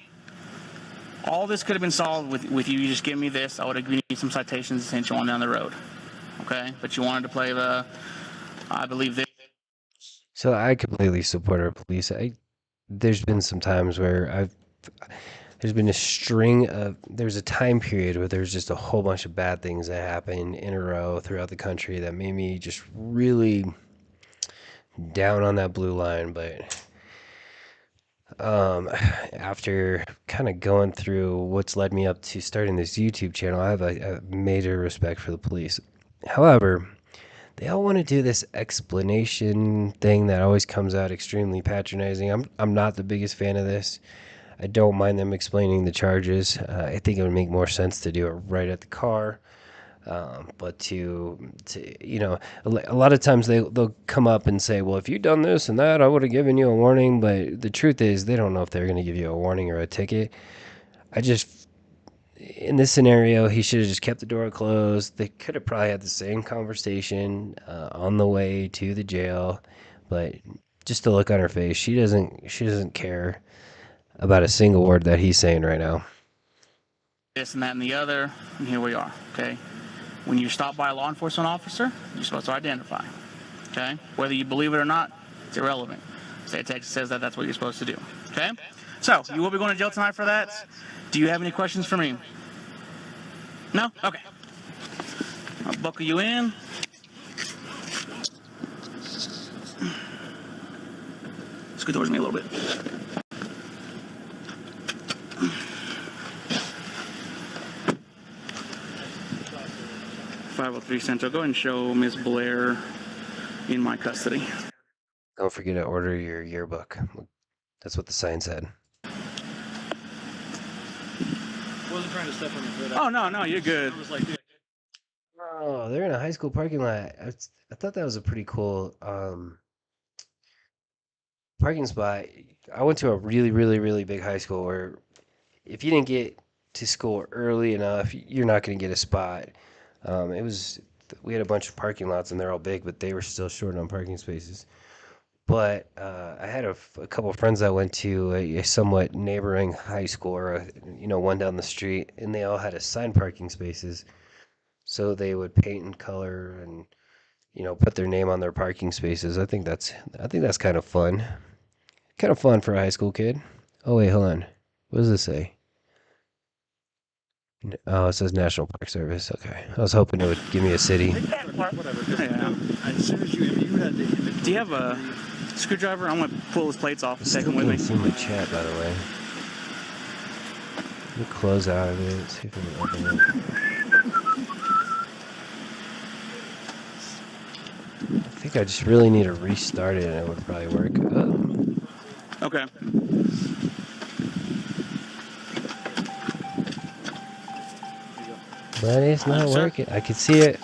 all this could have been solved with you just giving me this. I would have given you some citations and sent you on down the road. Okay? But you wanted to play the, I believe this. So I completely support our police. There's been some times where there's been there's a time period where there's just a whole bunch of bad things that happen in a row throughout the country that made me just really down on that blue line. But after kind of going through what's led me up to starting this YouTube channel, I have a major respect for the police. However, they all want to do this explanation thing that always comes out extremely patronizing. I'm not the biggest fan of this. I don't mind them explaining the charges. I think it would make more sense to do it right at the car. But to you know, a lot of times they'll come up and say, well, if you'd done this and that, I would have given you a warning. But the truth is, they don't know if they're going to give you a warning or a ticket. In this scenario, he should have just kept the door closed. They could have probably had the same conversation on the way to the jail. But just the look on her face, she doesn't care about a single word that he's saying right now. This and that and the other, and here we are, okay? When you're stopped by a law enforcement officer, you're supposed to identify, okay? Whether you believe it or not, it's irrelevant. State of Texas says that that's what you're supposed to do, okay? So, you will be going to jail tonight for that. Do you have any questions for me? No? Okay. I'll buckle you in. Scoot towards me a little bit. 503 Central. Go ahead and show Ms. Blair in my custody. Don't forget to order your yearbook. That's what the sign said. Wasn't trying to step on your foot. Oh, no, you're good. I was like, dude. Oh, they're in a high school parking lot. I thought that was a pretty cool parking spot. I went to a really, really, really big high school where if you didn't get to school early enough, you're not going to get a spot. We had a bunch of parking lots and they're all big, but they were still short on parking spaces. But I had a couple of friends that went to a somewhat neighboring high school, or one down the street, and they all had assigned parking spaces. So they would paint and color and put their name on their parking spaces. I think that's kind of fun. Kind of fun for a high school kid. Oh wait, hold on. What does this say? Oh, it says National Park Service. Okay, I was hoping it would give me a city. Yeah. As soon as you had the... Do you have a screwdriver? I'm going to pull his plates off and take Still them with me. can't see my chat, by the way. Let me close out of it. See if I can open it. I think I just really need to restart it, and it would probably work. Oh. Okay. But it's not Sir? working. I can see it.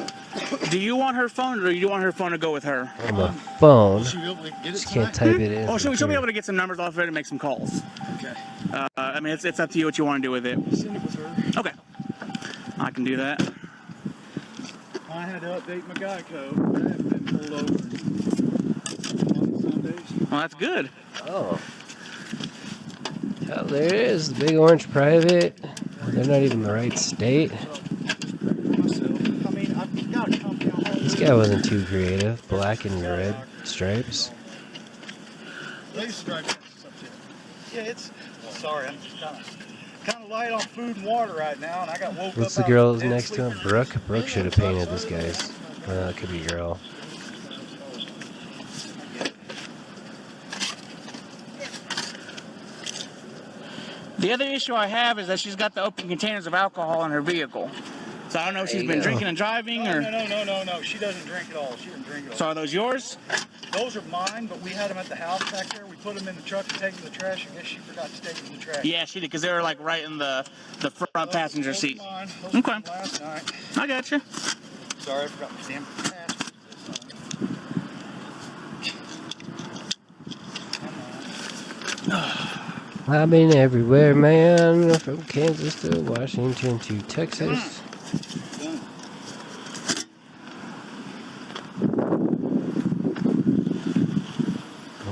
Do you want her phone, or do you want her phone to go with her? On the phone. Should we be able to get it Just can't tonight? type it in. Oh, from she'll be here. able to get some numbers off of it and make some calls. Okay. I mean, it's up to you what you want to do with it. Send it with her. Okay. I can do that. I had to update my Geico. I haven't been pulled over on Sundays. Well, that's good. Oh. Oh, there it is. The big orange private. They're not even the right state. Myself. I mean, I've got a company on hold. This guy wasn't too creative. Black and red stripes. They stripe stuff too. Yeah, it's. Sorry, I'm just kind of light on food and water right now, and I got woke What's up. the girl next to him? Brooke? Brooke should have painted this guy's. It could be girl. The other issue I have is that she's got the open containers of alcohol in her vehicle. So I don't know if she's been drinking and driving, or... No. She doesn't drink at all. She doesn't drink at all. So are those yours? Those are mine, but we had them at the house back there. We put them in the truck to take to the trash. I guess she forgot to take them in the trash. Yeah, she did, because they were like right in the front passenger Those are seat. mine. Those Okay. were from last night. I got you. Sorry, I forgot my damn passport. I've been everywhere, man. From Kansas to Washington to Texas.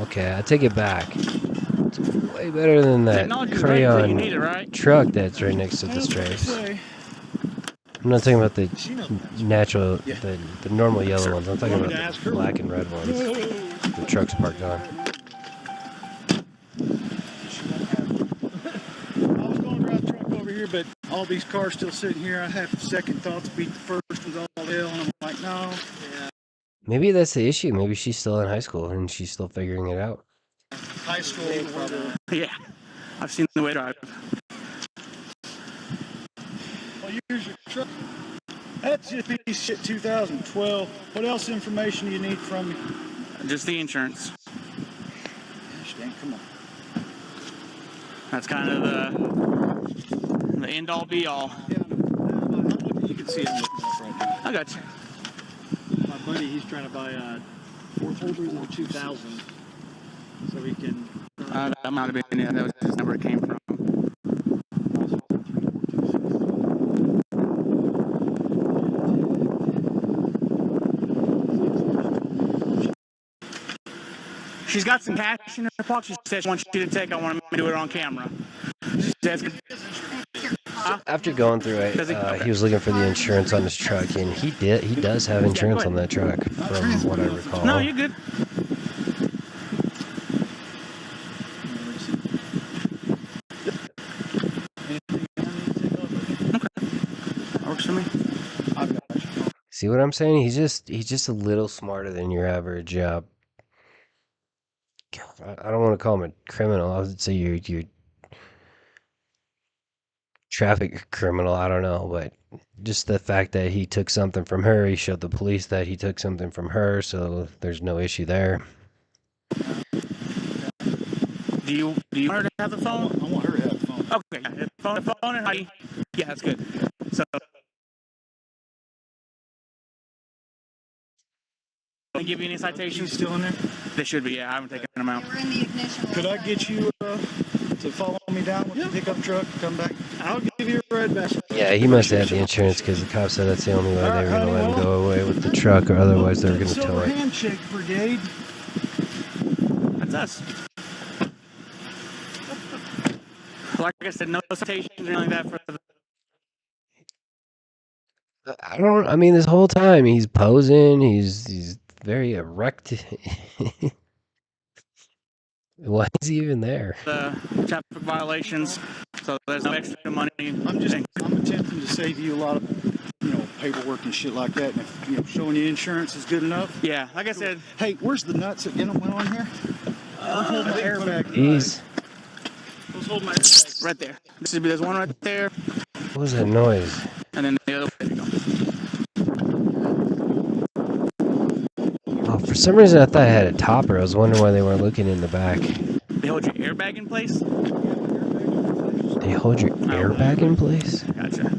Okay, I take it back. It's way better than that Technology's great until you crayon need it, right? truck that's right next to the stripes. I'm not talking about the natural, the normal yellow ones. I'm talking about the black and red ones. The truck's parked on. I was going to drive the truck over here, but all these cars still sitting here. I have second thoughts, beat the first ones all to hell, and I'm like, no. Yeah. Maybe that's the issue. Maybe she's still in high school and she's still figuring it out. High school, probably. Yeah. I've seen the way to drive. Well, here's your truck. That's just a piece of shit 2012. What else information do you need from me? Just the insurance. Gosh dang, come on. That's kind of the end all be all. Yeah, you can see it looking up right now. I got you. My buddy, he's trying to buy fourth holders in the 2000, so he can. That might have been, yeah, that was just where it came from. She's got some cash in her pocket. She said she wants you to take. I want to do it on camera. She says, After going through it, he was looking for the insurance on his truck, and he does have insurance on that truck, from what I recall. no, you're good. Works for me. See what I'm saying? He's just a little smarter than your average. I don't want to call him a criminal. I would say you're traffic criminal. I don't know, but just the fact that he took something from her, he showed the police that he took something from her, so there's no issue there. Do you want her to have the phone? I want her to have the phone. Okay, the phone and ID. Yeah, that's good. So, can I give you any citations? Still in there? They should be. Yeah, I haven't taken them out. They were in the ignition. Could I get you to follow me down with the pickup truck and come back? I'll give you a red back. Yeah, he must have had the insurance because the cop said that's the only way they were going to let him go away with the truck, or otherwise they were going to tow Silver it. Handshake Brigade. That's us. Like I said, no citations or anything like that for the... I mean, this whole time he's posing, he's very erect. Why is he even there? traffic violations, so there's no extra money. I'm attempting to save you a lot of, paperwork and shit like that. And if, showing you insurance is good enough. Yeah, like I said, Hey, where's the nuts that went on here? Let's hold my airbag. He's... Let's hold my airbag. right there. There's one right there, What was that noise? and then the other way. Oh, for some reason I thought I had a topper. I was wondering why they weren't looking in the back. They hold your airbag in place? They hold your airbag in place? Gotcha.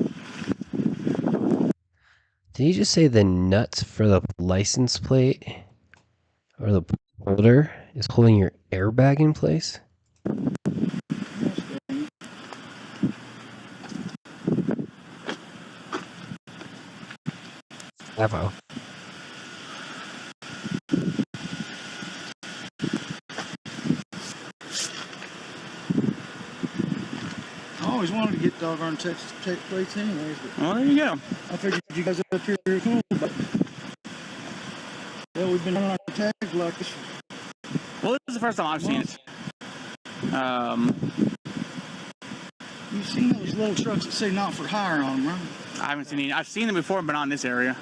Did he just say the nuts for the license plate or the holder is holding your airbag in place? Bravo. I always wanted to get doggone Texas tape plates anyways, but Well, there you go. I figured you guys up here are cool. But yeah, we've been running our tags like this. Well, this is the first time I've seen it. You've seen those little trucks that say not for hire on them, right? I haven't seen any. I've seen them before, but not in this area.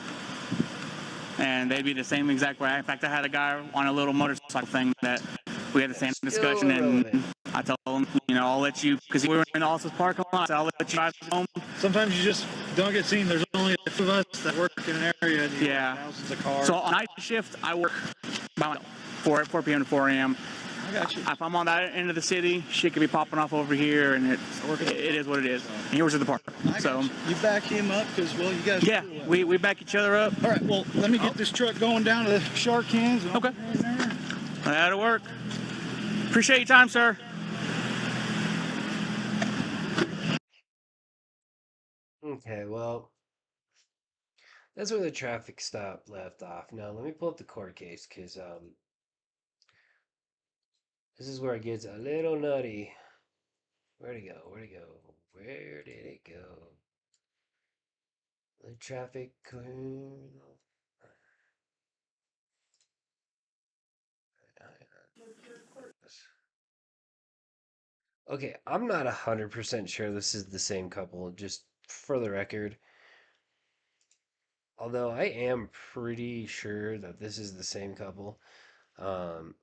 And they'd be the same exact way. In fact, I had a guy on a little motorcycle thing that we had the same discussion, and I told him, I'll let you, because we were in the office parking lot, I said, I'll let you drive home. Sometimes you just don't get seen. There's only a few of us that work in an area. And you Yeah. have thousands of cars. So on night shift, I work by myself, 4 p.m. to 4 a.m. I got you. If I'm on that end of the city, shit could be popping off over here, and it is what it is. And yours is the park. So You back him up because, well, you guys. yeah, we back each other up. All right. Well, let me get this truck going down to the shark cans. And Okay. I'll be right there. That'll work. Appreciate your time, sir. Okay, well, that's where the traffic stop left off. Now, let me pull up the court case, because this is where it gets a little nutty. Where'd it go? Where'd it go? Where did it go? The traffic. Okay, I'm not 100% sure this is the same couple, just for the record. Although I am pretty sure that this is the same couple. Um,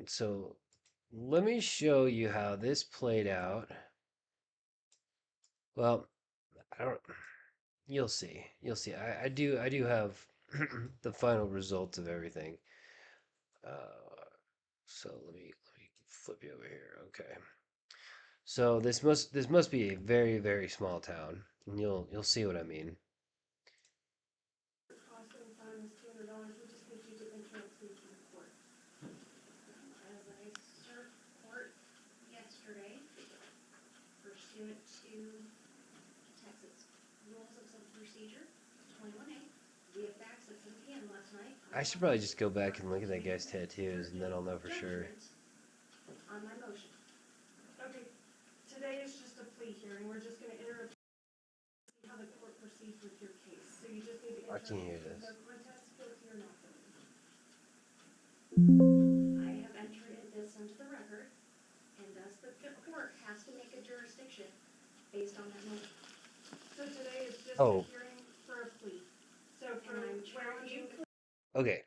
so let me show you how this played out. Well, I don't. You'll see. You'll see. I do have the final results of everything. So let me flip you over here. Okay. So this must be a very, very small town, and you'll see what I mean. As I served court yesterday, pursuant to Texas Rules of Civil Procedure 21A, via fax at 10 p.m. last night. I should probably just go back and look at that guy's tattoos, and then I'll know for sure. On my motion. Okay, today is just a plea hearing, we're just gonna enter see how the court proceeds with your case, so you just need to I enter can't hear this. no contest, guilty or not guilty. I have entered this into the record, and thus the court has to make a jurisdiction based on that motion. So today is just Oh. a hearing for a plea, so for And I'm where you. challenging Okay.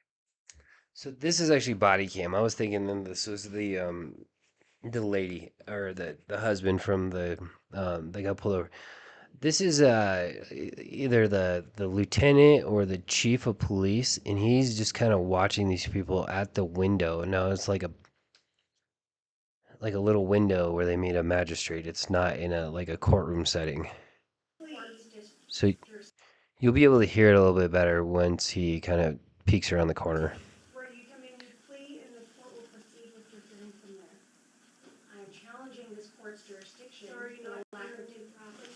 So this is actually body cam. I was thinking then this was the lady or the husband from the that got pulled over. This is either the lieutenant or the chief of police, and he's just kind of watching these people at the window. And now it's like a little window where they meet a magistrate. It's not in a courtroom setting. So you'll be able to hear it a little bit better once he kind of peeks around the corner. Where you come in, you plea, and the court will proceed with your hearing from there. I am challenging this court's jurisdiction So are you for not the lack here? of due process.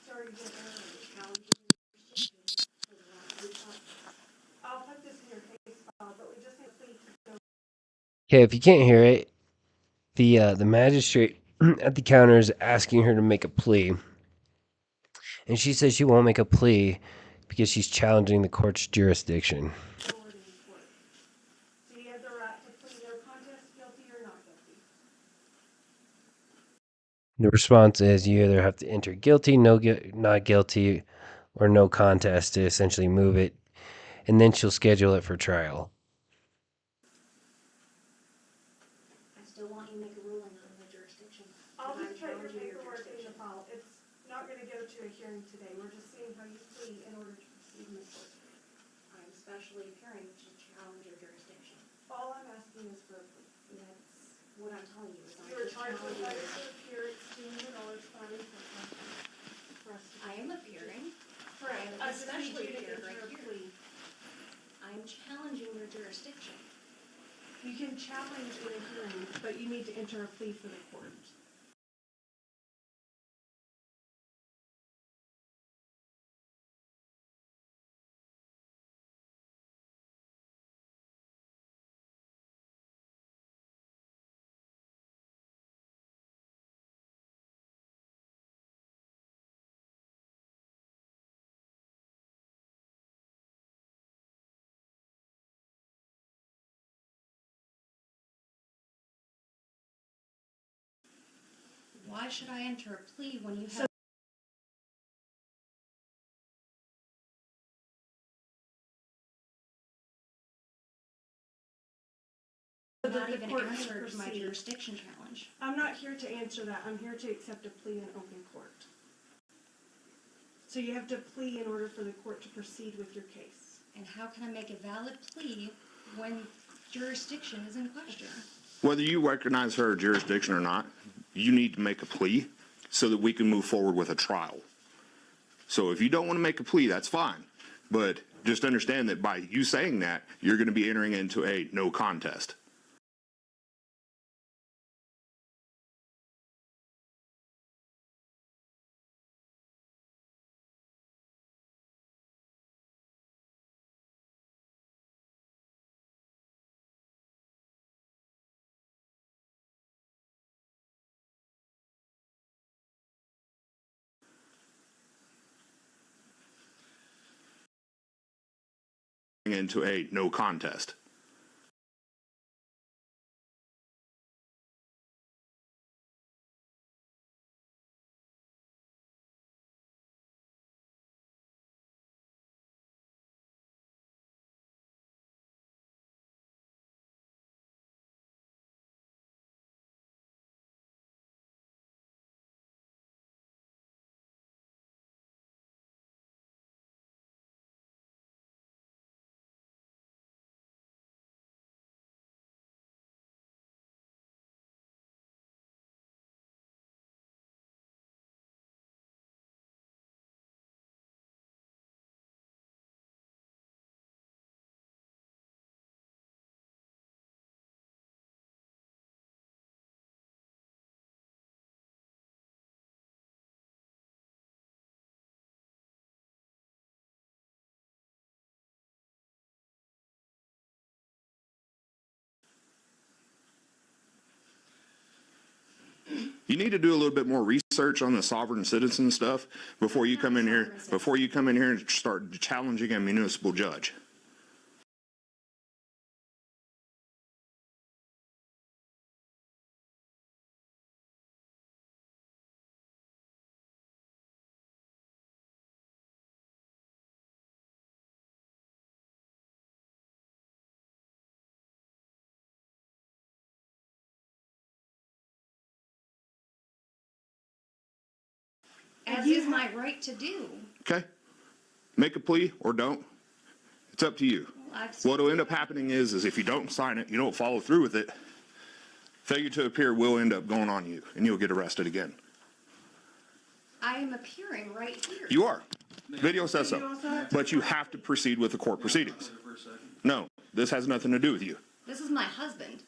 Sorry, you didn't I know. am challenging the jurisdiction for the lack of due process. I'll put this in your case file, but we just need a plea to go. Okay, if you can't hear it, the magistrate at the counter is asking her to make a plea, and she says she won't make a plea because she's challenging the court's jurisdiction. Forward in court. So you have the right to plead no contest, guilty or not guilty. The response is you either have to enter guilty, not guilty, or no contest to essentially move it, and then she'll schedule it for trial. I still want you to make a ruling on the jurisdiction. I'll but I'm just type your challenging paperwork in the jurisdiction. file. It's not gonna go to a hearing today. We're just seeing how you plea in order to proceed in the court. I'm specially appearing to challenge your jurisdiction. All I'm asking is for a plea. And that's what I'm telling you is I'm You were just charged with challenging failure your. to appear at $200 fine for us to I am appearing. Correct. I am A especially need you to here, enter right a here. plea. I'm challenging your jurisdiction. You can challenge in a hearing, but you need to enter a plea for the court. Why should I enter a plea when you have not the even court can answered my proceed. jurisdiction challenge? I'm not here to answer that. I'm here to accept a plea in open court. So you have to plea in order for the court to proceed with your case. And how can I make a valid plea when jurisdiction is in question? Whether you recognize her jurisdiction or not, you need to make a plea so that we can move forward with a trial. So if you don't want to make a plea, that's fine. But just understand that by you saying that, you're going to be entering into a no contest. Into a no contest. You need to do a little bit more research on the sovereign citizen stuff before you come in here. Before you come in here and start challenging a municipal judge. As is my right to do. Okay? Make a plea or don't. It's up to you. What'll end up happening is if you don't sign it, you don't follow through with it, failure to appear will end up going on you, and you'll get arrested again. I am appearing right here. You are. Video says so. But you have to proceed with the court proceedings. No, this has nothing to do with you. This is my husband.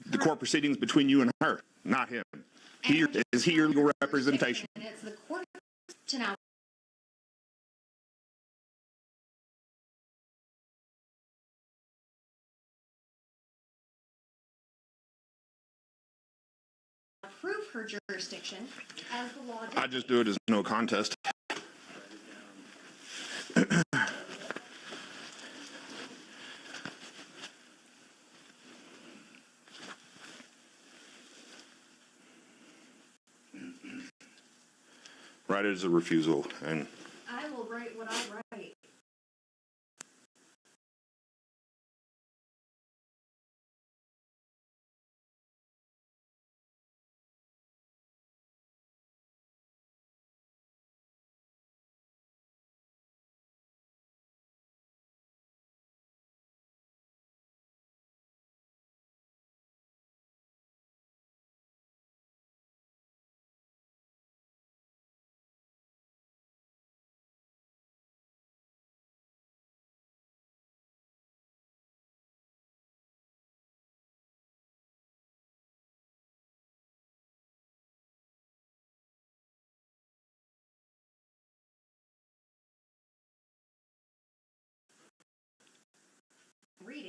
The court proceedings between you and her, not him. Is he your legal representation? And it's the court to now prove her jurisdiction as the law I just do it as no contest. Write it as a refusal, and I will write what I write.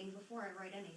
anything before I write anything.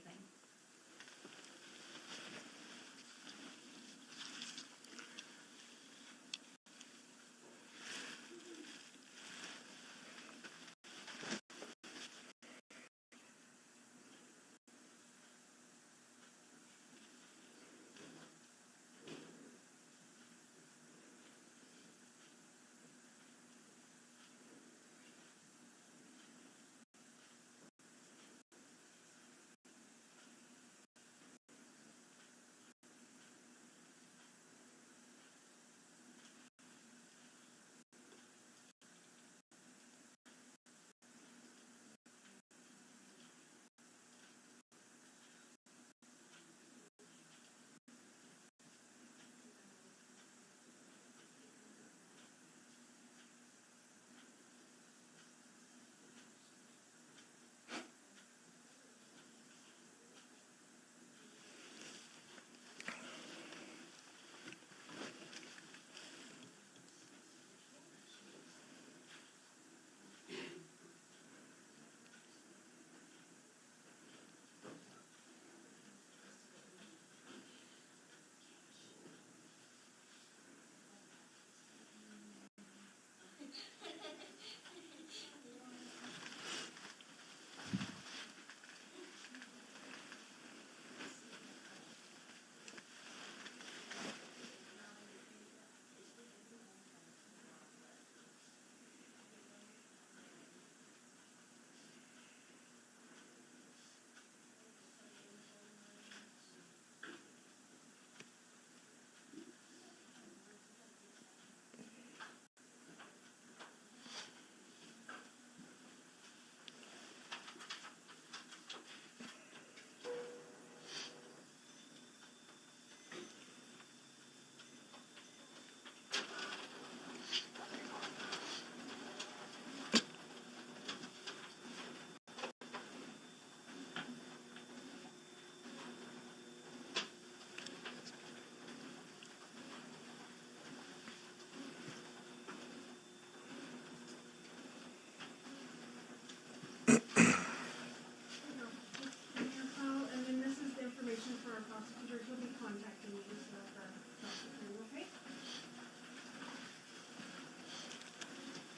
And then this is the information for our prosecutor, he'll be contacting you, so the prosecutor, okay?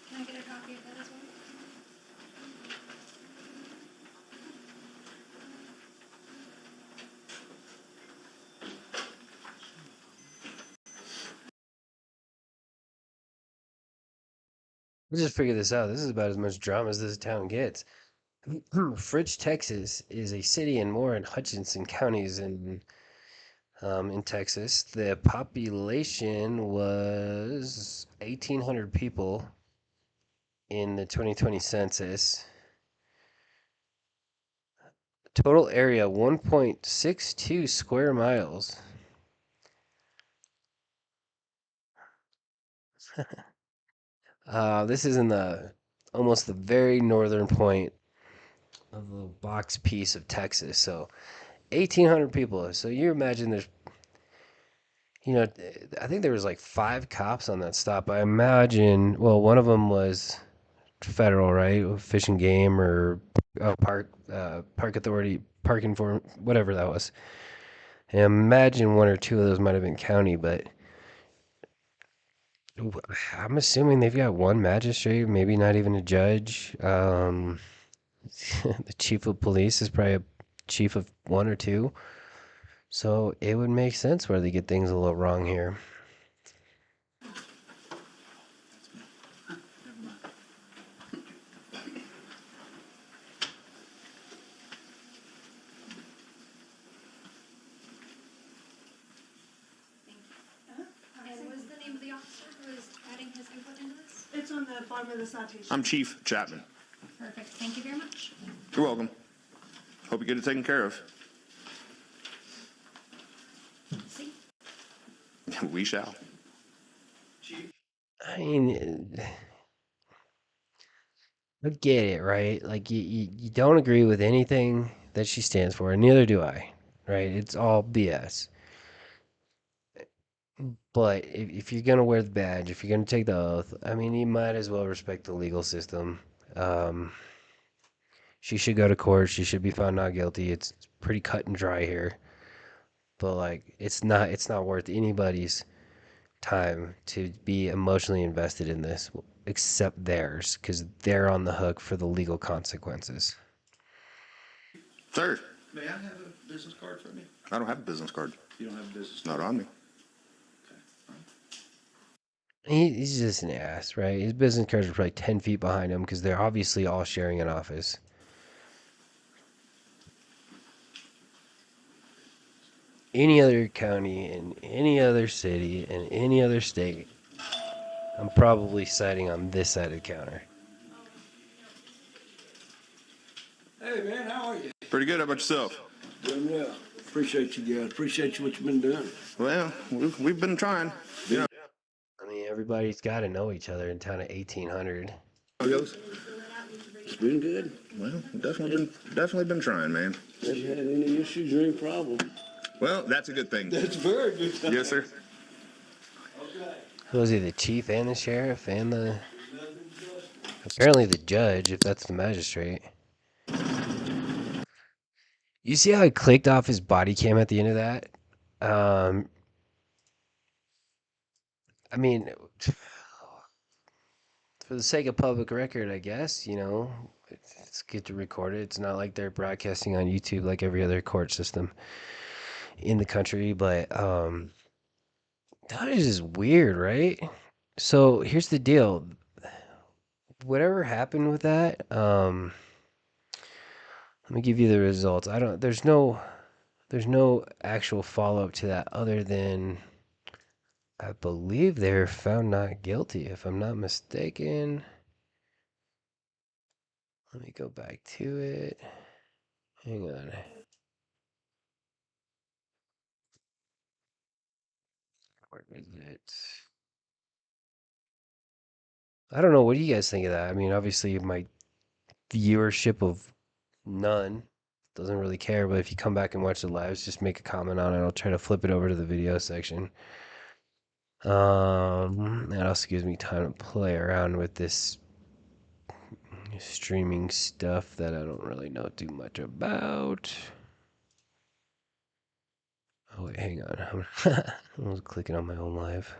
Can I get a copy of that as well? We just figured this out. This is about as much drama as this town gets. Fridge, Texas is a city in Moore and Hutchinson counties in Texas. The population was 1,800 people in the 2020 census. Total area 1.62 square miles. This is in the almost the very northern point of the box piece of Texas. So 1,800 people. So you imagine there's, I think there was like 5 cops on that stop. I imagine, well, one of them was federal, right? Fish and Game or park authority, parking for whatever that was. And imagine 1 or 2 of those might have been county, but I'm assuming they've got one magistrate, maybe not even a judge. The chief of police is probably a chief of 1 or 2. So it would make sense where they get things a little wrong here. And what is the name of the officer who is adding his input into this? It's on the bottom of the citation. I'm Chief Chapman. Perfect, thank you very much. You're welcome. Hope you get it taken care of. See? We shall. I mean, I get it, right? Like you don't agree with anything that she stands for, and neither do I, right? It's all BS. But if you're gonna wear the badge, if you're gonna take the oath, I mean, you might as well respect the legal system. Um, She should go to court. She should be found not guilty. It's pretty cut and dry here. But like it's not worth anybody's time to be emotionally invested in this except theirs cuz they're on the hook for the legal consequences. Sir, May I have a business card from you? I don't have a business card. You don't have a business Not card? on me. He's just an ass, right? His business cards are probably 10 feet behind him because they're obviously all sharing an office. Any other county, in any other city, in any other state, I'm probably siding on this side of the counter. Hey man, how are you? Pretty good. How about yourself? Doing well. Appreciate you guys. Appreciate you what you've been doing. Well, we've been trying. Yeah. I mean, everybody's got to know each other in town at 1800. How it goes? It's been good. Well, definitely been trying, man. Have you had any issues or any problems? Well, that's a good thing. That's very good. Yes, sir. Who was he, the chief and the sheriff and the... Apparently the judge, if that's the magistrate. You see how he clicked off his body cam at the end of that? I mean, for the sake of public record, I guess, it's good to record it. It's not like they're broadcasting on YouTube like every other court system in the country, but that is just weird, right? So here's the deal. Whatever happened with that, let me give you the results. There's no actual follow-up to that other than I believe they're found not guilty, if I'm not mistaken. Let me go back to it. Hang on. Where is it? I don't know. What do you guys think of that? I mean, obviously, my viewership of none doesn't really care, but if you come back and watch the lives, just make a comment on it. I'll try to flip it over to the video section. That also gives me time to play around with this streaming stuff that I don't really know too much about. Oh wait, hang on. I was clicking on my own live.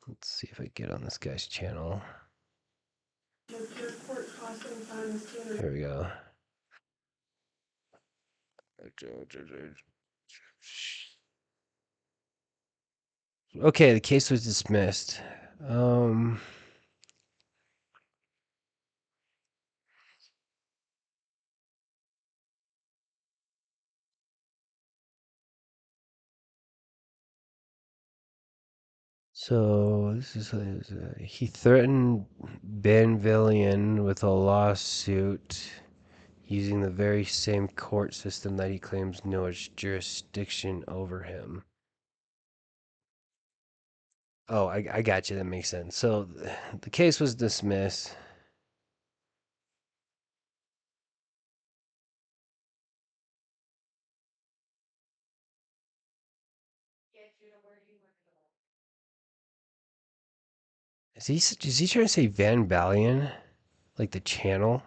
Let's see if I get on this guy's channel. With your court costs and fines, Here we go. Okay, the case was dismissed. So this is he threatened Ben Villian with a lawsuit using the very same court system that he claims no jurisdiction over him. Oh, I got you. That makes sense. So the case was dismissed. Is he trying to say Van Balian? Like the channel?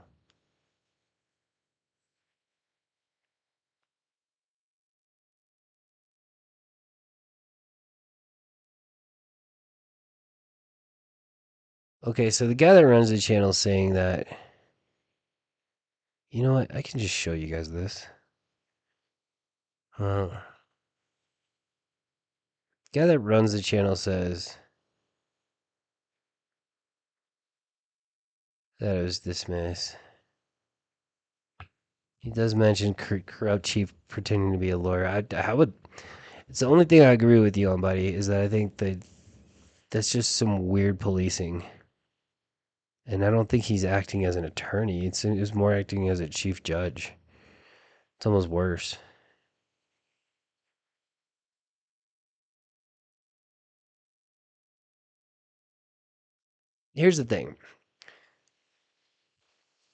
Okay, so the guy that runs the channel is saying that... You know what? I can just show you guys this. The guy that runs the channel says that it was dismissed. He does mention corrupt chief pretending to be a lawyer. I would... It's the only thing I agree with you on, buddy, is that I think that that's just some weird policing. And I don't think he's acting as an attorney. It's more acting as a chief judge. It's almost worse. Here's the thing.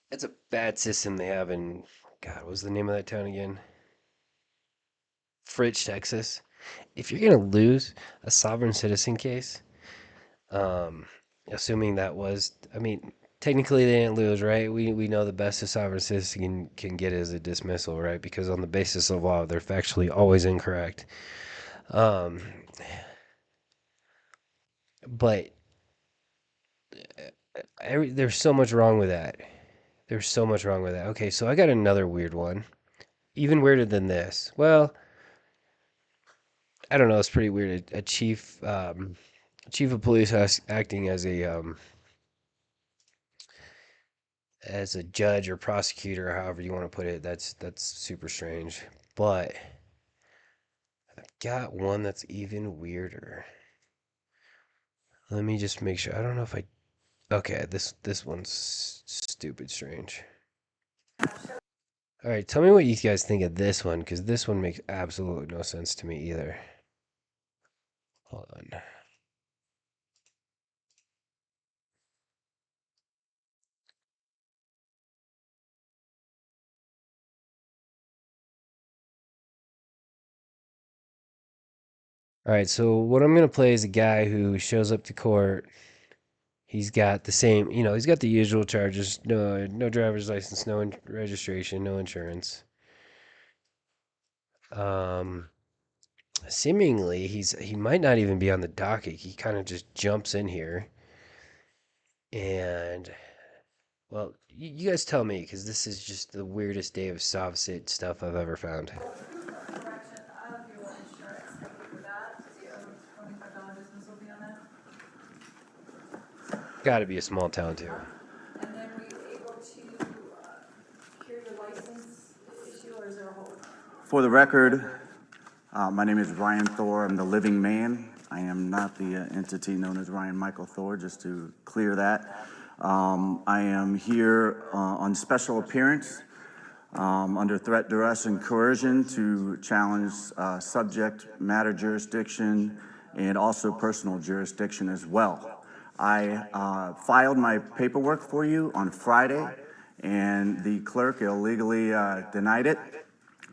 It's a bad system they have in, God, what was the name of that town again? Fritch, Texas. If you're going to lose a sovereign citizen case, assuming that was, I mean, technically they didn't lose, right? We know the best a sovereign citizen can get is a dismissal, right? Because on the basis of law, they're factually always incorrect. Um, but there's so much wrong with that. There's so much wrong with that. Okay, so I got another weird one. Even weirder than this. Well, I don't know. It's pretty weird. A chief of police acting as a judge or prosecutor, or however you want to put it. That's super strange. But I've got one that's even weirder. Let me just make sure. I don't know if I. Okay, this one's stupid strange. All right, tell me what you guys think of this one, because this one makes absolutely no sense to me either. Hold on. All right, so what I'm gonna play is a guy who shows up to court. He's got the same, he's got the usual charges: no driver's license, no registration, no insurance. Um, Seemingly he might not even be on the docket. He kind of just jumps in here, and well, you guys tell me, because this is just the weirdest day of Sovcit stuff I've ever found. Got to be a small town too. And then were you able to cure your license issue, or is there a hold? For the record, my name is Ryan Thor. I'm the living man. I am not the entity known as Ryan Michael Thor, just to clear that. I am here on special appearance under threat, duress, and coercion to challenge subject matter jurisdiction and also personal jurisdiction as well. I filed my paperwork for you on Friday, and the clerk illegally denied it.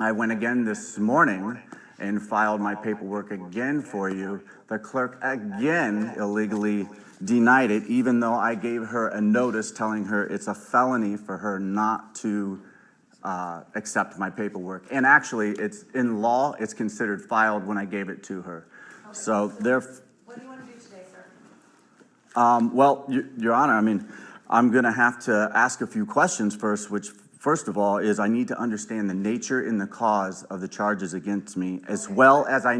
I went again this morning and filed my paperwork again for you. The clerk again illegally denied it, even though I gave her a notice telling her it's a felony for her not to accept my paperwork. And actually, it's in law, it's considered filed when I gave it to her. Okay. So therefore, what do you want to do today, sir? Well, Your Honor, I mean, I'm going to have to ask a few questions first, which, first of all, is I need to understand the nature and the cause of the charges against me, as well as I...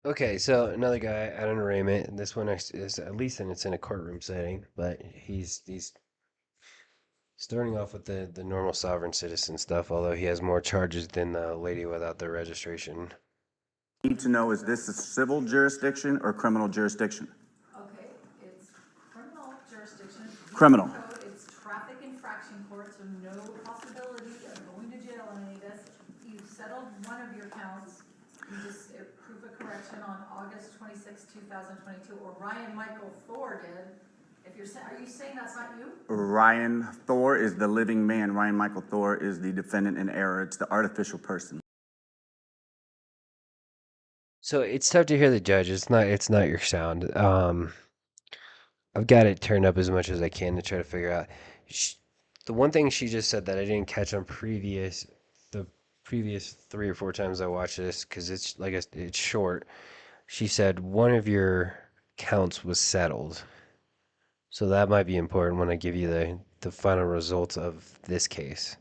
Okay, so another guy out on arraignment, and this one is at least it's in a courtroom setting, but he's starting off with the normal sovereign citizen stuff, although he has more charges than the lady without the registration. need to know, is this a civil jurisdiction or criminal jurisdiction? Okay, it's criminal jurisdiction. Criminal. It's traffic infraction court, so no possibility of going to jail on any of this. You settled one of your counts. You just approved a correction on August 26, 2022, or Ryan Michael Thor did. If you're saying, are you saying that's not you? Ryan Thor is the living man. Ryan Michael Thor is the defendant in error. It's the artificial person. So it's tough to hear the judge. It's not your sound. I've got it turned up as much as I can to try to figure out. The one thing she just said that I didn't catch on the previous 3 or 4 times I watched this, because it's it's short. She said one of your counts was settled. So that might be important when I give you the final results of this case.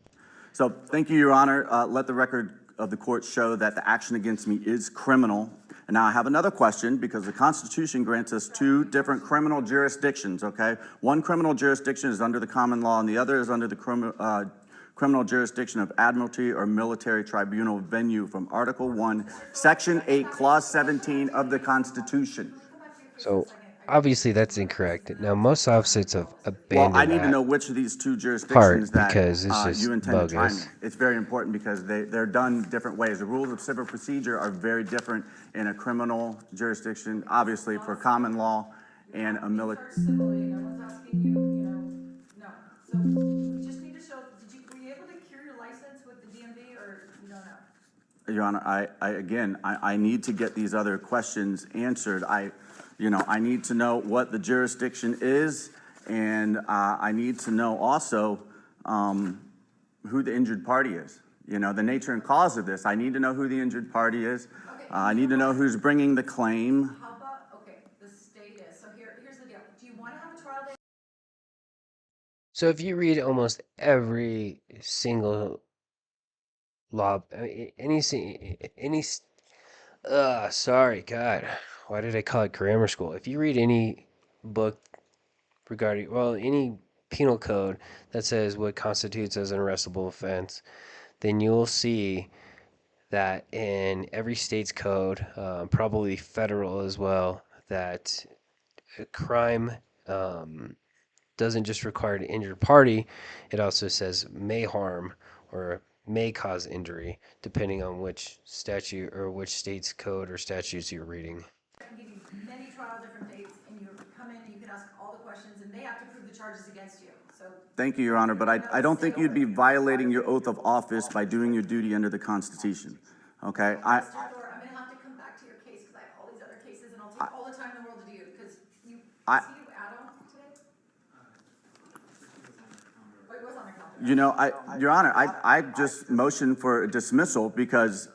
So thank you, Your Honor. Let the record of the court show that the action against me is criminal. And now I have another question, because the Constitution grants us 2 different criminal jurisdictions, okay? One criminal jurisdiction is under the common law, and the other is under the criminal jurisdiction of admiralty or military tribunal venue from Article 1, Section 8, Clause 17 of the Constitution. So obviously that's incorrect. Now most Sovcits have abandoned Well, I need that to know which of these 2 jurisdictions that because it's just you intend to try me. bogus. It's very important because they're done different ways. The rules of civil procedure are very different in a criminal jurisdiction, obviously for common law, and a military. Civilly, no one's asking you, no. So we just need to show, were you able to cure your license with the DMV, or you don't know? Your Honor, I need to get these other questions answered. I need to know what the jurisdiction is, and I need to know also who the injured party is. You know, the nature and cause of this. I need to know who the injured party is. Okay. I need to know who's bringing the claim. How about, okay, the state is, so here's the deal. Do you want to have a trial date? So if you read almost every single law, I mean, sorry, God, why did I call it grammar school? If you read any book regarding, well, any penal code that says what constitutes as an arrestable offense, then you will see that in every state's code, probably federal as well, that a crime doesn't just require an injured party, it also says may harm or may cause injury, depending on which statute or which state's code or statutes you're reading. I can give you many trial different dates, and you come in and you can ask all the questions, and they have to prove the charges against you, so. Thank you, Your Honor, but I don't think you'd be violating your oath of office by doing your duty under the Constitution. Okay? Mr. Thor, I'm gonna have to come back to your case, because I have all these other cases, and I'll take all the time in the world to do, because you, see you Adam today? Oh, it was on the calendar. You know, Your Honor, I just motioned for dismissal because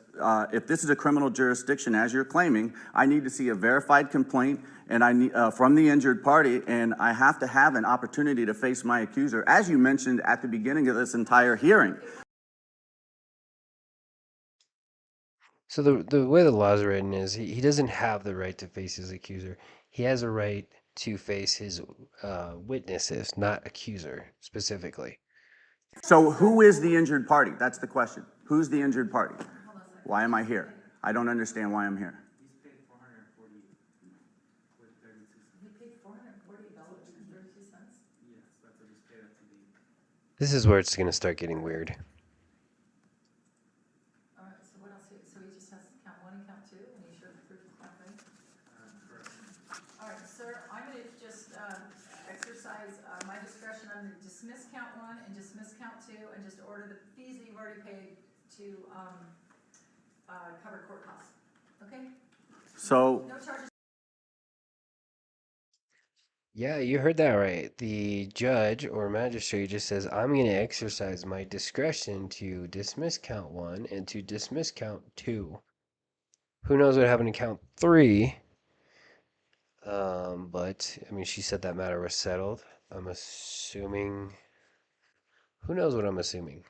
if this is a criminal jurisdiction, as you're claiming, I need to see a verified complaint and I need from the injured party, and I have to have an opportunity to face my accuser, as you mentioned at the beginning of this entire hearing. So the way the law is written is he doesn't have the right to face his accuser. He has a right to face his witnesses, not accuser specifically. So who is the injured party? That's the question. Who's the injured party? Why am I here? I don't understand why I'm here. You paid $440.32? This is where it's going to start getting weird. All right, so what else, so he just has count 1 and count 2, and he should approve count 3? All right, sir, I'm gonna just, exercise, my discretion. I'm gonna dismiss count 1 and dismiss count 2, and just order the fees that you've already paid to, cover court costs, okay? So No charges. Yeah, you heard that right. The judge or magistrate just says, I'm going to exercise my discretion to dismiss count 1 and to dismiss count 2. Who knows what happened to count 3? But, I mean, she said that matter was settled. I'm assuming... Who knows what I'm assuming?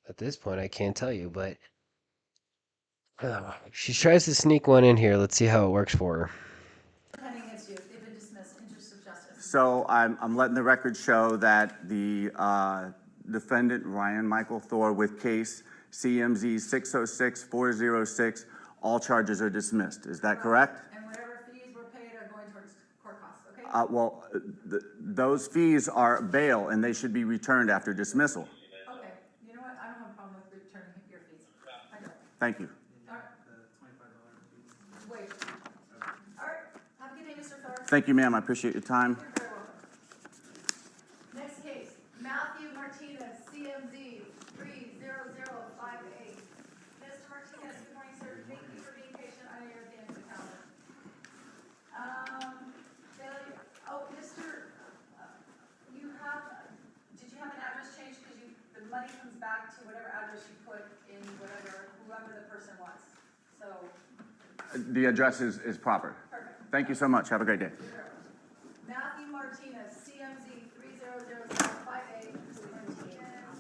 At this point, I can't tell you, but... she tries to sneak one in here. Let's see how it works for her. Pending against you, they've been dismissed, interest of justice. So I'm letting the record show that the defendant, Ryan Michael Thor, with case CMZ 606406, all charges are dismissed. Is that correct? And whatever fees were paid are going towards court costs, okay? Well, those fees are bail, and they should be returned after dismissal. Okay, you know what, I don't have a problem with returning your fees. I don't. Thank you. All right. Wait. All right, have a good day, Mr. Thor. Thank you, ma'am. I appreciate your time. You're very welcome. Next case, Matthew Martinez, CMZ 30058. Mr. Martinez, good morning, sir. Thank you for being patient. I know you're at the end of the calendar. Failure. Oh, Mr. You have, did you have an address change? Because the money comes back to whatever address you put in whoever the person was. So. The address is proper. Perfect. Thank you so much. Have a great day. Matthew Martinez, CMZ 30058. Martinez.